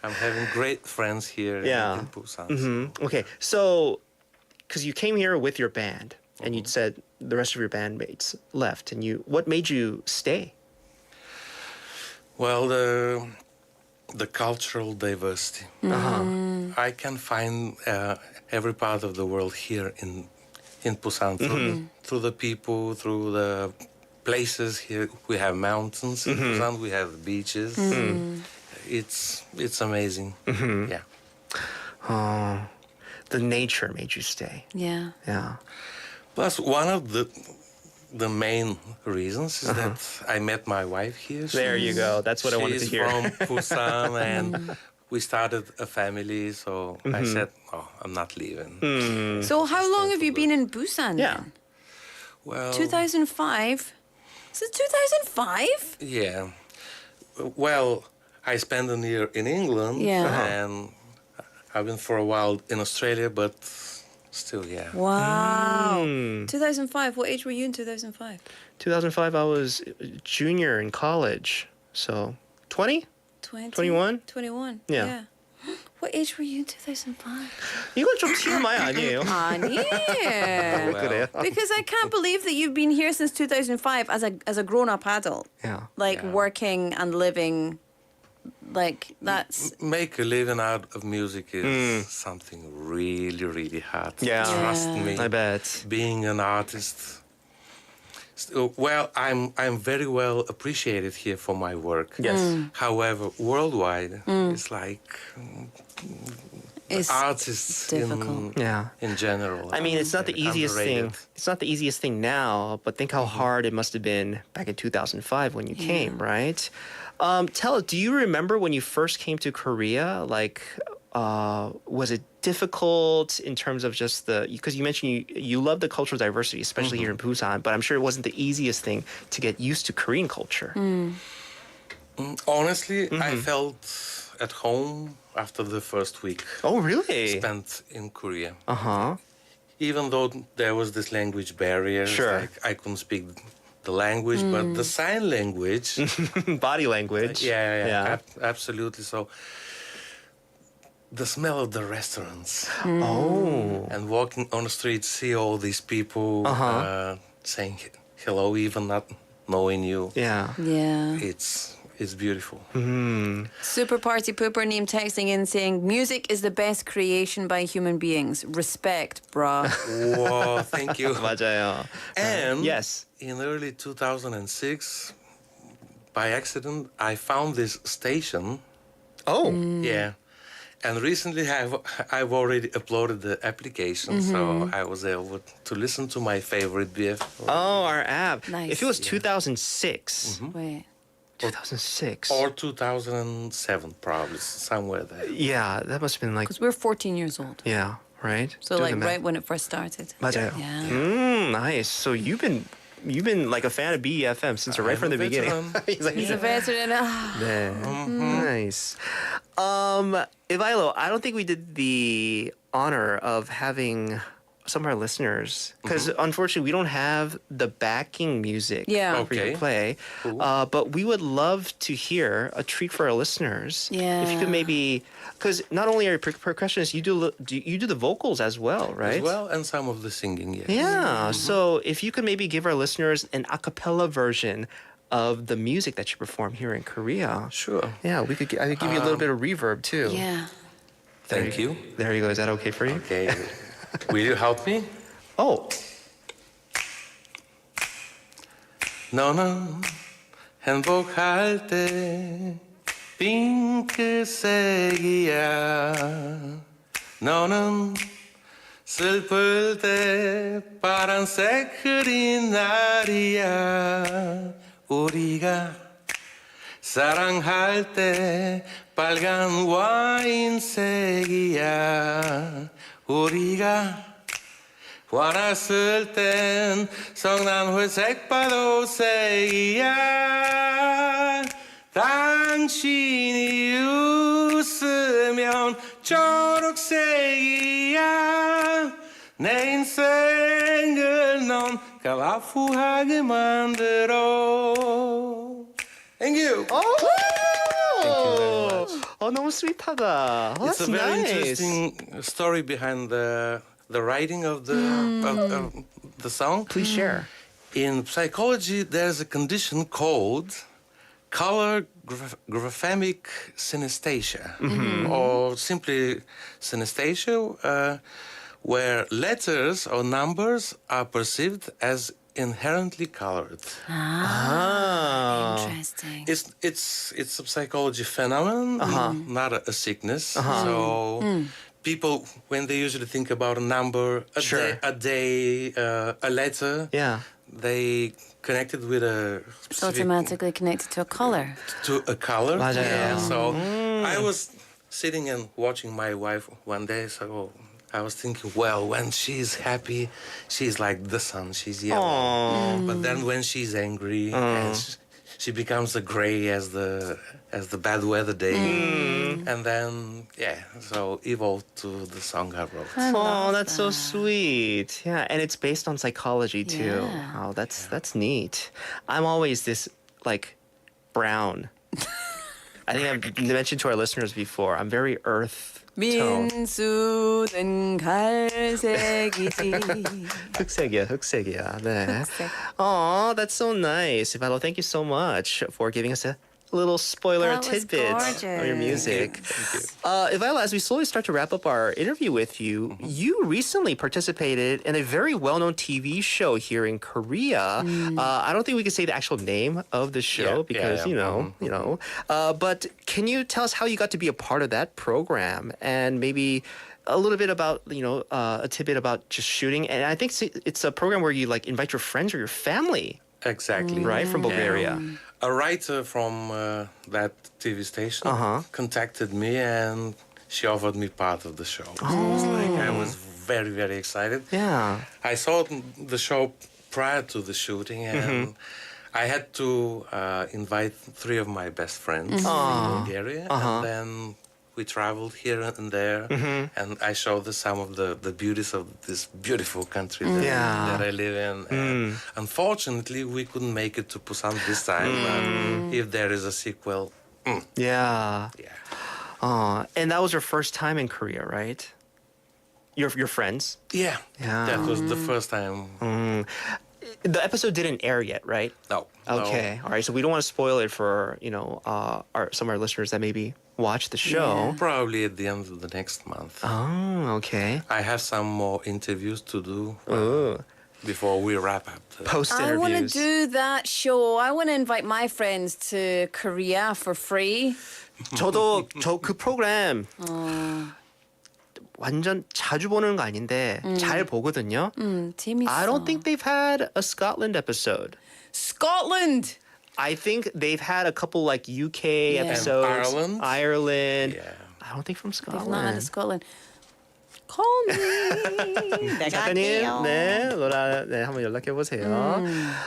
I'm having great friends here in Busan. Okay, so, because you came here with your band, and you said the rest of your bandmates left, and what made you stay? Well, the cultural diversity. I can find every part of the world here in Busan through the people, through the places here. We have mountains in Busan, we have beaches. It's amazing. Yeah. Oh, the nature made you stay. Yeah. Yeah. Plus, one of the main reasons is that I met my wife here. There you go. That's what I wanted to hear. She's from Busan, and we started a family. So I said, "Oh, I'm not leaving." So how long have you been in Busan? Yeah. Well, 2005? Since 2005? yeah. Well, I spent a year in England, and I've been for a while in Australia, but still, yeah. Wow. 2005. What age were you in 2005? 2005, I was junior in college. So 20? 20? 21? 21. Yeah. What age were you in 2005? 이건 좀 TMI 아니에요? 아니에요. 그래요? Because I can't believe that you've been here since 2005 as a grown-up adult. Yeah. Like working and living, like that's... Make a living out of music is something really, really hard. Yeah. Trust me. I bet. Being an artist. Well, I'm very well appreciated here for my work. Yes. However, worldwide, it's like It's artists difficult. in general. I mean, it's not the easiest underrated. thing. It's not the easiest thing now, but think how hard it must have been back in 2005 when you came, right? Tell us, do you remember when you first came to Korea? Like, was it difficult in terms of just because you mentioned you love the cultural diversity, especially here in Busan, but I'm sure it wasn't the easiest thing to get used to Korean culture. Honestly, I felt at home after the first week. Oh, really? Spent in Korea. Uh-huh. Even though there was this language barrier, Sure. like I couldn't speak the language, but the sign language, body language. yeah. Absolutely. So the smell of the restaurants. And walking on the street, see all these people saying hello, even not knowing you. Yeah. Yeah. It's beautiful. Super Party Pooper Neem texting in saying, music is the best creation by human beings. Respect, brah. Whoa, thank you. 맞아요. And yes. in early 2006, by accident, I found this station. Oh. Yeah. And recently I've already uploaded the application, so I was able to listen to my favorite BF. Oh, our app. Nice. If it was 2006. Wait. 2006. Or 2007, probably, somewhere there. Yeah, that must have been like... Because we're 14 years old. Yeah, right? So Do like the math. right when it first started. 맞아요. Yeah. Nice. So you've been like a fan of BEFM since right from the beginning. He's a veteran. 네. Nice. Ivaylo, I don't think we did the honor of having some of our listeners, because unfortunately we don't have the backing music for you to play. Cool. But we would love to hear a treat for our listeners. Yeah. If you could maybe, because not only are you percussionists, you do the vocals as well, right? As well, and some of the singing, yes. Yeah. So if you could maybe give our listeners an a cappella version of the music that you perform here in Korea. Sure. Yeah, I could give you a little bit of reverb too. Yeah. Thank you. There you go. Is that okay for you? Okay. Will you help me? Oh. 너는 행복할 때 핑크색이야. 너는 슬플 때 파란색 흐린 날이야. 우리가 사랑할 때 빨간 와인색이야. 우리가 화났을 땐 성난 회색 파도색이야. 당신이 웃으면 초록색이야. 내 인생을 넌 컬러풀하게 만들어. Thank you. Oh! Thank you very much. Oh, 너무 스윗하다. Oh, It's that's a very nice. interesting story behind the writing of the song. Please share. In psychology, there's a condition called color graphemic synesthesia, or simply synesthesia, where letters or numbers are perceived as inherently colored. Interesting. It's a psychology phenomenon, not a sickness. So people, when they usually think about a number, a day, a letter, they connect it with a It's specific, automatically connected to a color. to a color. 맞아요. Yeah, so I was sitting and watching my wife one day, so I was thinking, well, when she's happy, she's like the sun, she's yellow. But then when she's angry, and she becomes the gray as the bad weather day. And then, so evolved to the song I wrote. Oh, that's so sweet. Yeah, and it's based on psychology too. Yeah. Oh, that's neat. I'm always this like brown. I think I've mentioned to our listeners before. I'm very earth tone. 민수는 갈색이지. 흑색이야. 네. Oh, that's so nice. Ivaylo, thank you so much for giving us a little spoiler That was tidbit of your music. Ivaylo, as we slowly start to wrap up our interview with you, you recently participated in a very well-known TV show here in Korea. I don't think we can say the actual name of the show because you know. But can you tell us how you got to be a part of that program and maybe a little bit about a tidbit about just shooting? And I think it's a program where you like invite your friends or your family. Exactly. Right, from Bulgaria. A writer from that TV station contacted me and she offered me part of the show. So I was very, very excited. Yeah. I saw the show prior to the shooting and I had to invite 3 of my best friends from Bulgaria. And then we traveled here and there, and I showed them some of the beauties of this beautiful country that I live in. And unfortunately, we couldn't make it to Busan this time. But if there is a sequel, Yeah. And that was your first time in Korea, right? Your friends? Yeah. That was the first time. The episode didn't air yet, right? No. Okay. All right. So we don't want to spoil it for some of our listeners that maybe watch the show. Probably at the end of the next month. Oh, okay. I have some more interviews to do before we wrap up. Post I interviews. want to do that show. I want to invite my friends to Korea for free. 저도 그 프로그램 완전 자주 보는 거 아닌데 잘 보거든요. 재밌어. I don't think they've had a Scotland episode. Scotland. I think they've had a couple like UK episodes. And Ireland. Yeah. I don't think from Scotland. They've not had a Scotland. Call me. 내가 작가님, 할게요. 네, 로라, 네, 한번 연락해 보세요.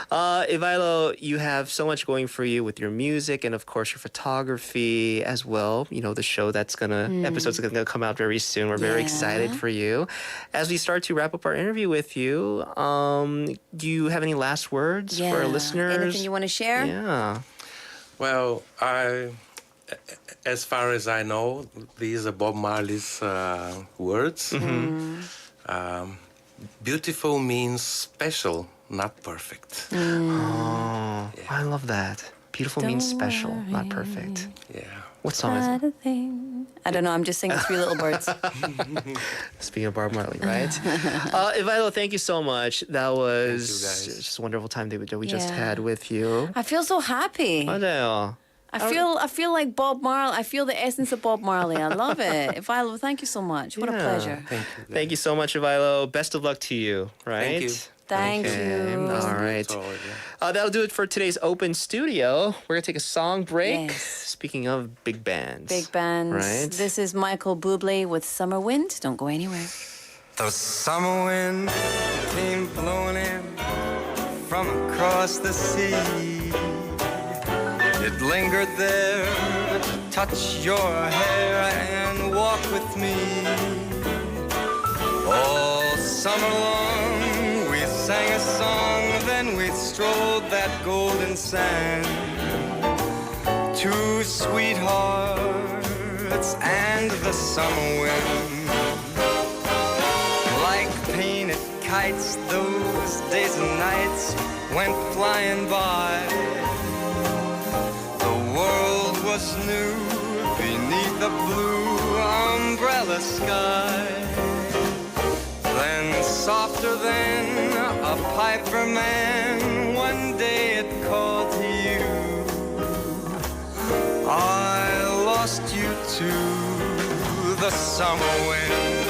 Ivaylo, you have so much going for you with your music and of course your photography as well. You know, the show that's episode's gonna come out very soon. We're very excited for you. As we start to wrap up our interview with you, do you have any last words for our listeners? Anything you want to share? Yeah. Well, as far as I know, these are Bob Marley's words. Beautiful means special, not perfect. I love that. Beautiful means special, not perfect. Yeah. What song is it? I don't know. I'm just singing Three Little Birds. Speaking of Bob Marley, right? Ivaylo, thank you so much. That was Thank you, guys. just a wonderful time that we just Yeah. had with you. I feel so happy. 맞아요. I feel like Bob Marley. I feel the essence of Bob Marley. I love it. Ivaylo, thank you so much. What a pleasure. Thank you so much, Ivaylo. Best of luck to you, right? Thank you. Thank you. All right. That'll do it for today's Open Studio. We're going to take a song break. Yes. Speaking of big bands. Big bands. Right? This is Michael Bublé with Summer Wind. Don't go anywhere. The summer wind came blowing in from across the sea. It lingered there to touch your hair and walk with me. All summer long we sang a song, then we strolled that golden sand. Two sweethearts and the summer wind. Like painted kites, those days and nights went flying by. The world was new beneath the blue umbrella sky. Then softer than a piper man, one day it called to you. I lost you to the summer wind.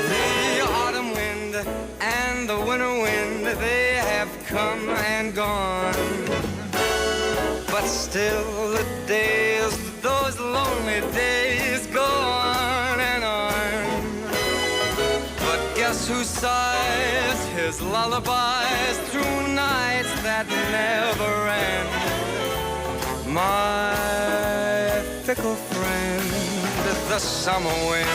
The autumn wind and the winter wind, they have come and gone. But still the days, those lonely days go on and on. sighs his lullabies through nights that never end. My fickle friend, the summer wind.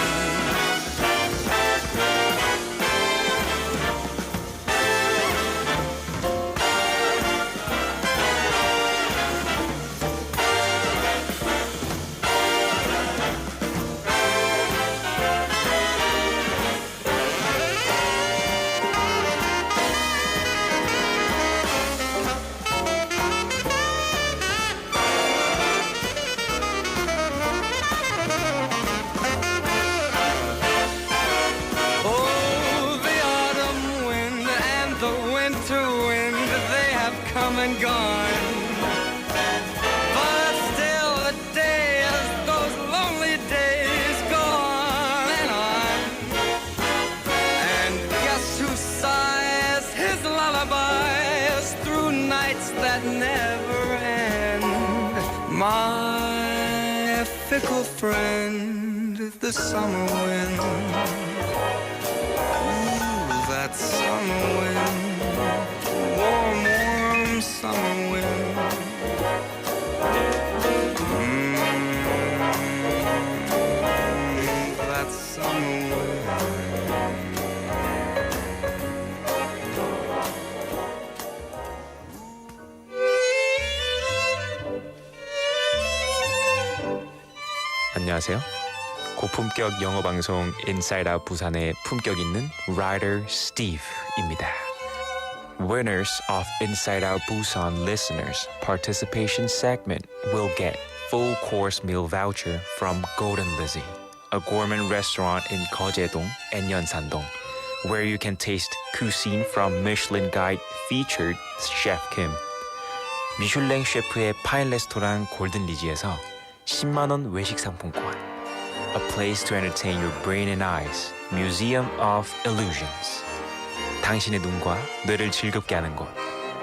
Come and gone, but still the days, those lonely days go on and on. And guess who sighs his lullabies through nights that never end? My fickle friend, the summer wind. Ooh, that summer wind. Warm, warm summer wind. That summer wind. 안녕하세요. 고품격 영어 방송 Inside Out 부산의 품격 있는 Writer Steve입니다. Winners of Inside Out Busan listeners participation segment will get full course meal voucher from Golden Lizzie, a gourmet restaurant in Gyeongdong and Yeonsan-dong, where you can taste cuisine from Michelin Guide featured Chef Kim. 미슐랭 셰프의 파인 레스토랑 골든 리지에서 10만 원 외식 상품권. A place to entertain your brain and eyes, Museum of Illusions. 당신의 눈과 뇌를 즐겁게 하는 곳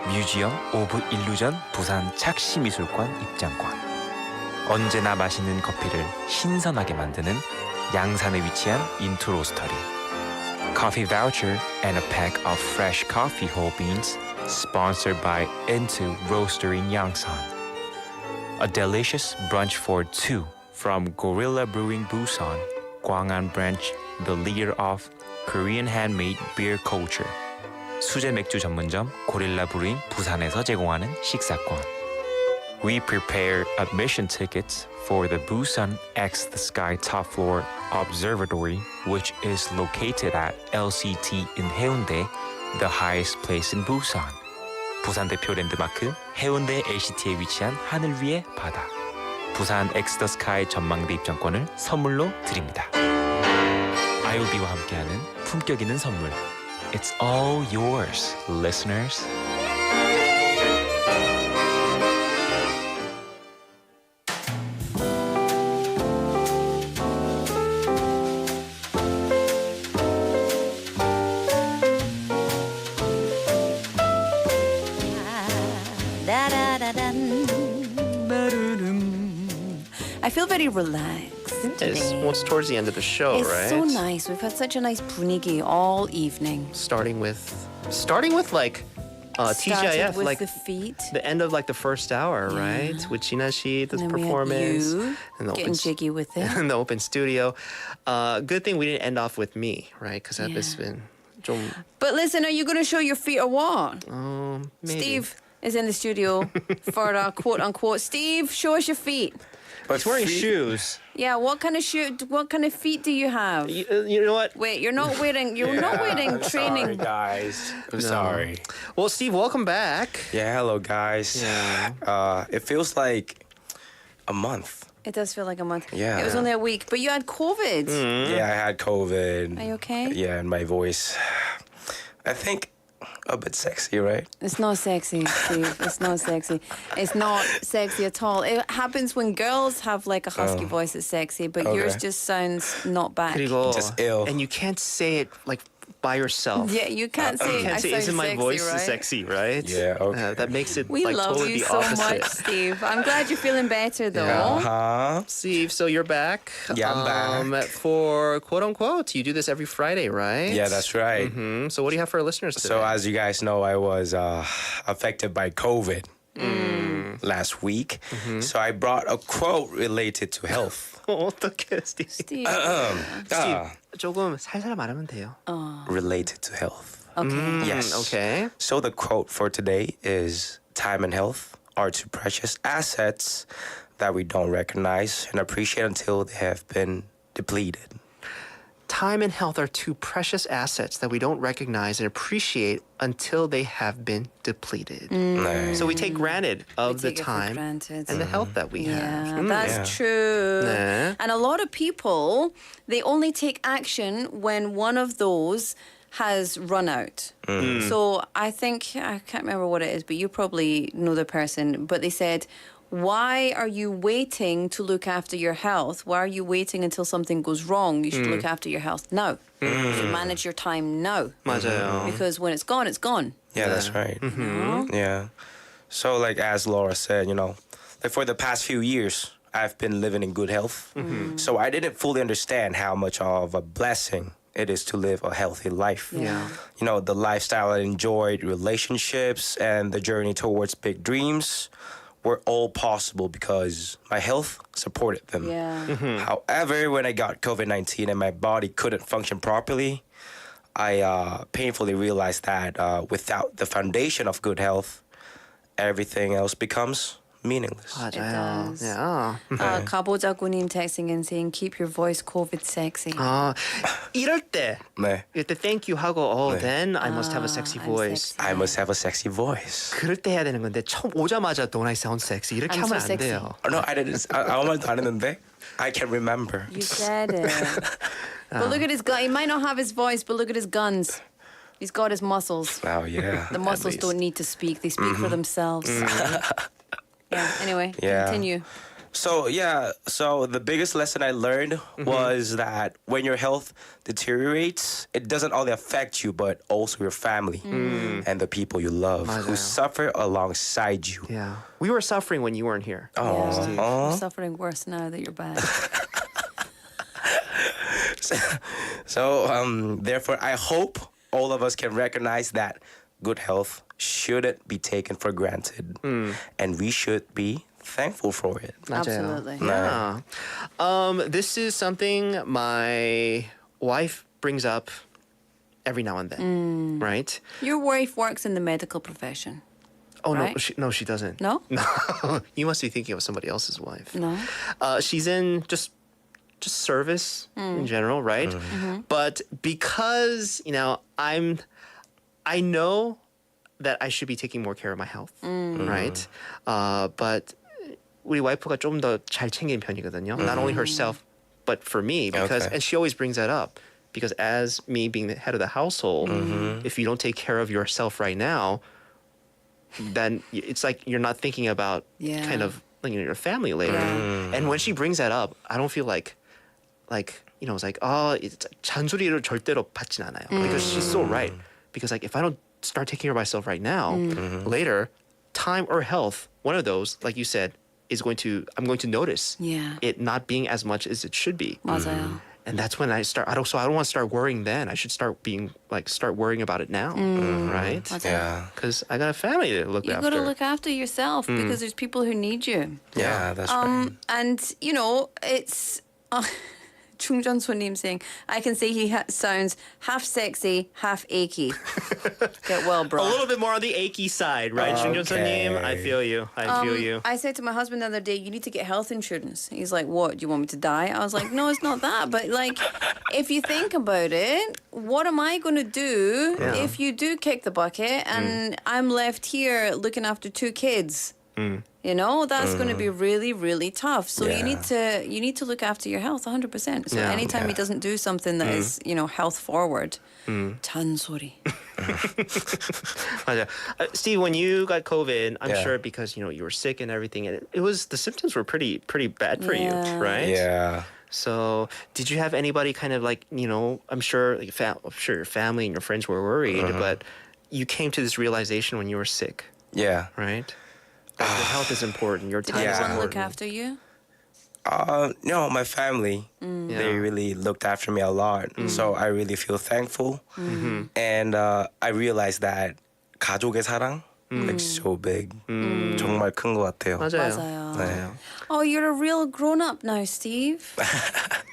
뮤지엄 오브 일루전 부산 착시미술관 입장권. 언제나 맛있는 커피를 신선하게 만드는 양산에 위치한 인투 로스터리. Coffee voucher and a pack of fresh coffee whole beans sponsored by Into Roastery in Yangsan. A delicious brunch for two from Gorilla Brewing Busan, Gwangan branch, the leader of Korean handmade beer culture. 수제 맥주 전문점 고릴라 브루잉 부산에서 제공하는 식사권. We prepare admission tickets for the Busan X the Sky Top Floor Observatory, which is located at LCT in Haeundae, the highest place in Busan. 부산 대표 랜드마크 해운대 LCT에 위치한 하늘 위의 바다. 부산 X the Sky 전망대 입장권을 선물로 드립니다. IOB와 함께하는 품격 있는 선물. It's all yours, listeners. I feel very relaxed. It's, well, it's towards the end of the show, It's right? so nice. We've had such a nice 분위기 all evening. Starting with like Started TGIF, with like the feet. the end of like the first hour, right? With Gina the And then performance, we had you and the getting jiggy with it. and the open studio. Good thing we didn't end off with me, right? Because that has been 좀. But listen, are you going to show your feet or what? Maybe. Steve is in the studio for a quote unquote. Steve, show us your feet. He's wearing shoes. Yeah, what kind of feet do you have? You know what? Wait, you're not wearing training. Sorry, guys. I'm sorry. Well, Steve, welcome back. Yeah, hello, guys. Yeah. It feels like a month. It does feel like a month. Yeah. It was only a week, but you had COVID. Yeah, I had COVID. Are you okay? Yeah, and my voice, I think, a bit sexy, right? It's not sexy, Steve. It's not sexy. It's not sexy at all. It happens when girls have like a husky voice. It's sexy, but yours just sounds not back. 그리고 Just ill. And you can't say it like by yourself. Yeah, you can't say You can't I say, sound isn't my sexy, voice right? sexy, right? Yeah, okay. That makes it We like love totally you the so opposite. much, Steve. I'm glad you're feeling better, though. Uh-huh. Steve, so you're back. Yeah, I'm back. For quote unquote, you do this every Friday, right? Yeah, that's right. So what do you have for our listeners today? So as you guys know, I was affected by COVID last week. So I brought a quote related to health. 어떻게, Steve? Steve. Steve, 조금 살살 말하면 돼요. Related to health. Okay. Yes. Okay. So the quote for today is time and health are two precious assets that we don't recognize and appreciate until they have been depleted. Time and health are two precious assets that we don't recognize and appreciate until they have been depleted. 네. So we take granted of the take it for time granted. and the health that we have. Yeah, that's true. 네. And a lot of people, they only take action when one of those has run out. So I think, I can't remember what it is, but you probably know the person, but they said, why are you waiting to look after your health? Why are you waiting until something goes wrong? You should look after your health now. You should manage your time now. 맞아요. Because when it's gone, it's gone. Yeah, that's right. Yeah. So like as Laura said, like for the past few years, I've been living in good health. So I didn't fully understand how much of a blessing it is to live a healthy life. Yeah. The lifestyle I enjoyed, relationships, and the journey towards big dreams were all possible because my health supported them. Yeah. However, when I got COVID-19 and my body couldn't function properly, I painfully realized that without the foundation of good health, everything else becomes meaningless. 맞아요. does. Yeah. 가보자구님 texting and saying, keep your voice COVID sexy. 이럴 때, 네. 이럴 때 thank you 하고, then I must have a sexy I'm voice. I must have a sexy voice. 그럴 때 해야 되는 건데 처음 오자마자 don't I sound sexy 이렇게 I'm 하면 so 안 sexy. 돼요. Oh, no, I didn't. 아무 말도 안 했는데. I can't remember. You said it. But look at his gun. He might not have his voice, but look at his guns. He's got his muscles. Oh, yeah. The muscles don't need to speak. They speak for themselves. Yeah, anyway, Yeah. continue. So the biggest lesson I learned was that when your health deteriorates, it doesn't only affect you, but also your family and the people you love who 맞아요. suffer alongside you. Yeah. We were suffering when you weren't here. Yeah. Oh. You're suffering worse now that you're back. So therefore, I hope all of us can recognize that good health shouldn't be taken for granted, and we should be thankful for it. 맞아요. Absolutely. Yeah. This is something my wife brings up every now and then, right? Your wife works in the medical profession. Oh right? no, she doesn't. No? No, you must be thinking of somebody else's wife. No. She's in just service in general, right? But because I know that I should be taking more care of my health, right? But 우리 와이프가 좀 더 잘 챙기는 편이거든요. Not only herself, but for me, because and she always brings that up because as me being the head of the household, if you don't take care of yourself right now, then it's like you're not thinking about kind of your family later. And when she brings that up, I don't feel like it's like 잔소리를 절대로 받진 않아요. Because she's so right. Because if I don't start taking care of myself right now, later, time or health, one of those, like you said, I'm going to notice it not being as much as it should be. 맞아요. And that's when I don't want to start worrying then. I should start worrying about it now, right? Yeah. Because I got a family to look You after. got to look after yourself because there's people who need you. Yeah, that's right. And it's 충전소님 saying, I can say he sounds half sexy, half achy. Get well, bro. A little bit more on the achy side, right? 충전소님, I feel you. I feel you. I said to my husband the other day, you need to get health insurance. He's like, what? Do you want me to die? I was like, no, it's not that. But if you think about it, what am I going to do if you do kick the bucket and I'm left here looking after 2 kids? That's going to be really, really tough. So you need to look after your health 100%. So anytime he doesn't do something that is, health forward, 잔소리. 맞아. Steve, when you got COVID, I'm sure because you were sick and everything, and the symptoms were pretty bad for you, right? Yeah. So, did you have anybody kind of like, you know, I'm sure your family and your friends were worried, but you came to this realization when you were sick. Yeah. Right? That your health is important. Your time is Did anyone important. look after you? No, my family, they really looked after me a lot. So I really feel thankful. And I realized that 가족의 사랑, like so big. 정말 큰 것 같아요. 맞아요. 네. Oh, you're a real grown-up now, Steve.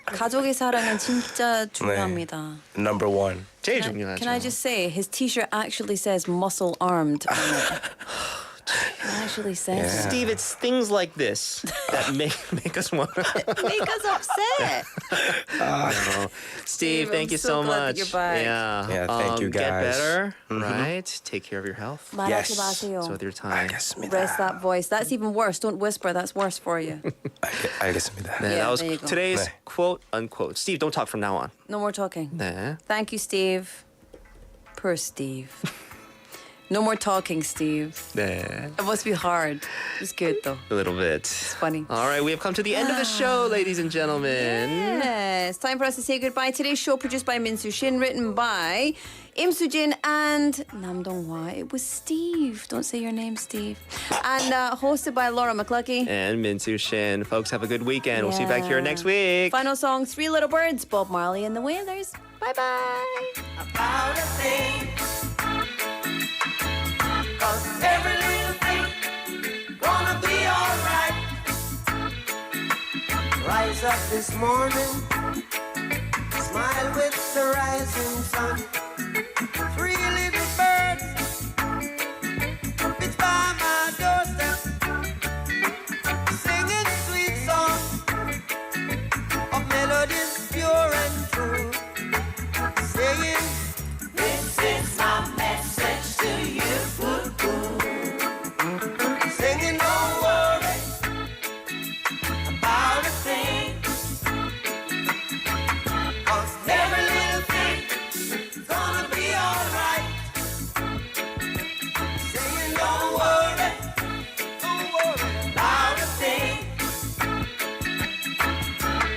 가족의 사랑은 진짜 중요합니다. Number one. 제일 중요하죠. Can I just say, his T-shirt actually says muscle-armed on it. It actually says that. Steve, it's things like this that make us want to Make us upset. No. Steve, thank I'm you so so glad that much. you're back. Yeah, thank you, Get guys. better, right? Take care of your health. 말하지 마세요. So with your time. 알겠습니다. Rest that voice. That's even worse. Don't whisper. That's worse for you. 알겠습니다. 네, Yeah, that was there you go. today's 네. quote unquote. Steve, don't talk from now on. No more talking. 네. Thank you, Steve. Poor Steve. No more talking, Steve. 네. It must be hard. It's good, though. A little bit. It's funny. All right, we have come to the end of the show, ladies and gentlemen. Yes, time for us to say goodbye. Today's show produced by Min Soo Shin, written by Im Soo Jin and Nam Dong Hwa. It was Steve. Don't say your name, Steve. And hosted by Laura McLucky. And Min Soo Shin. Folks, have a good weekend. We'll see you back here next week. Final song, Three Little Birds, Bob Marley and the Wailers. Bye-bye. About a thing. 'Cause every little thing gonna be alright. Rise up this morning, smile with the rising sun. Three little birds, it's by my doorstep, singing sweet songs of melodies pure and true, saying, this is my message to you. Singing, don't worry about a thing, 'cause every little thing is gonna be alright. Singing, don't worry about a thing,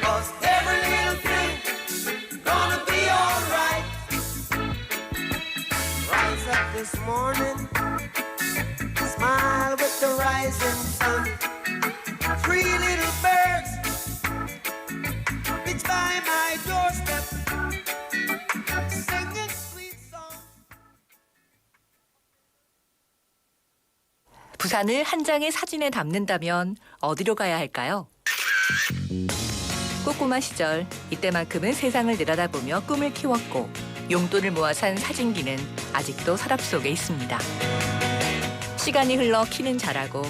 'cause every little thing is gonna be alright. Rise up this morning, smile with the rising sun. Three little birds, it's by my doorstep, singing sweet songs. 부산을 한 장의 사진에 담는다면 어디로 가야 할까요? 꼬꼬마 시절 이때만큼은 세상을 내려다보며 꿈을 키웠고 용돈을 모아 산 사진기는 아직도 서랍 속에 있습니다. 시간이 흘러 키는 자라고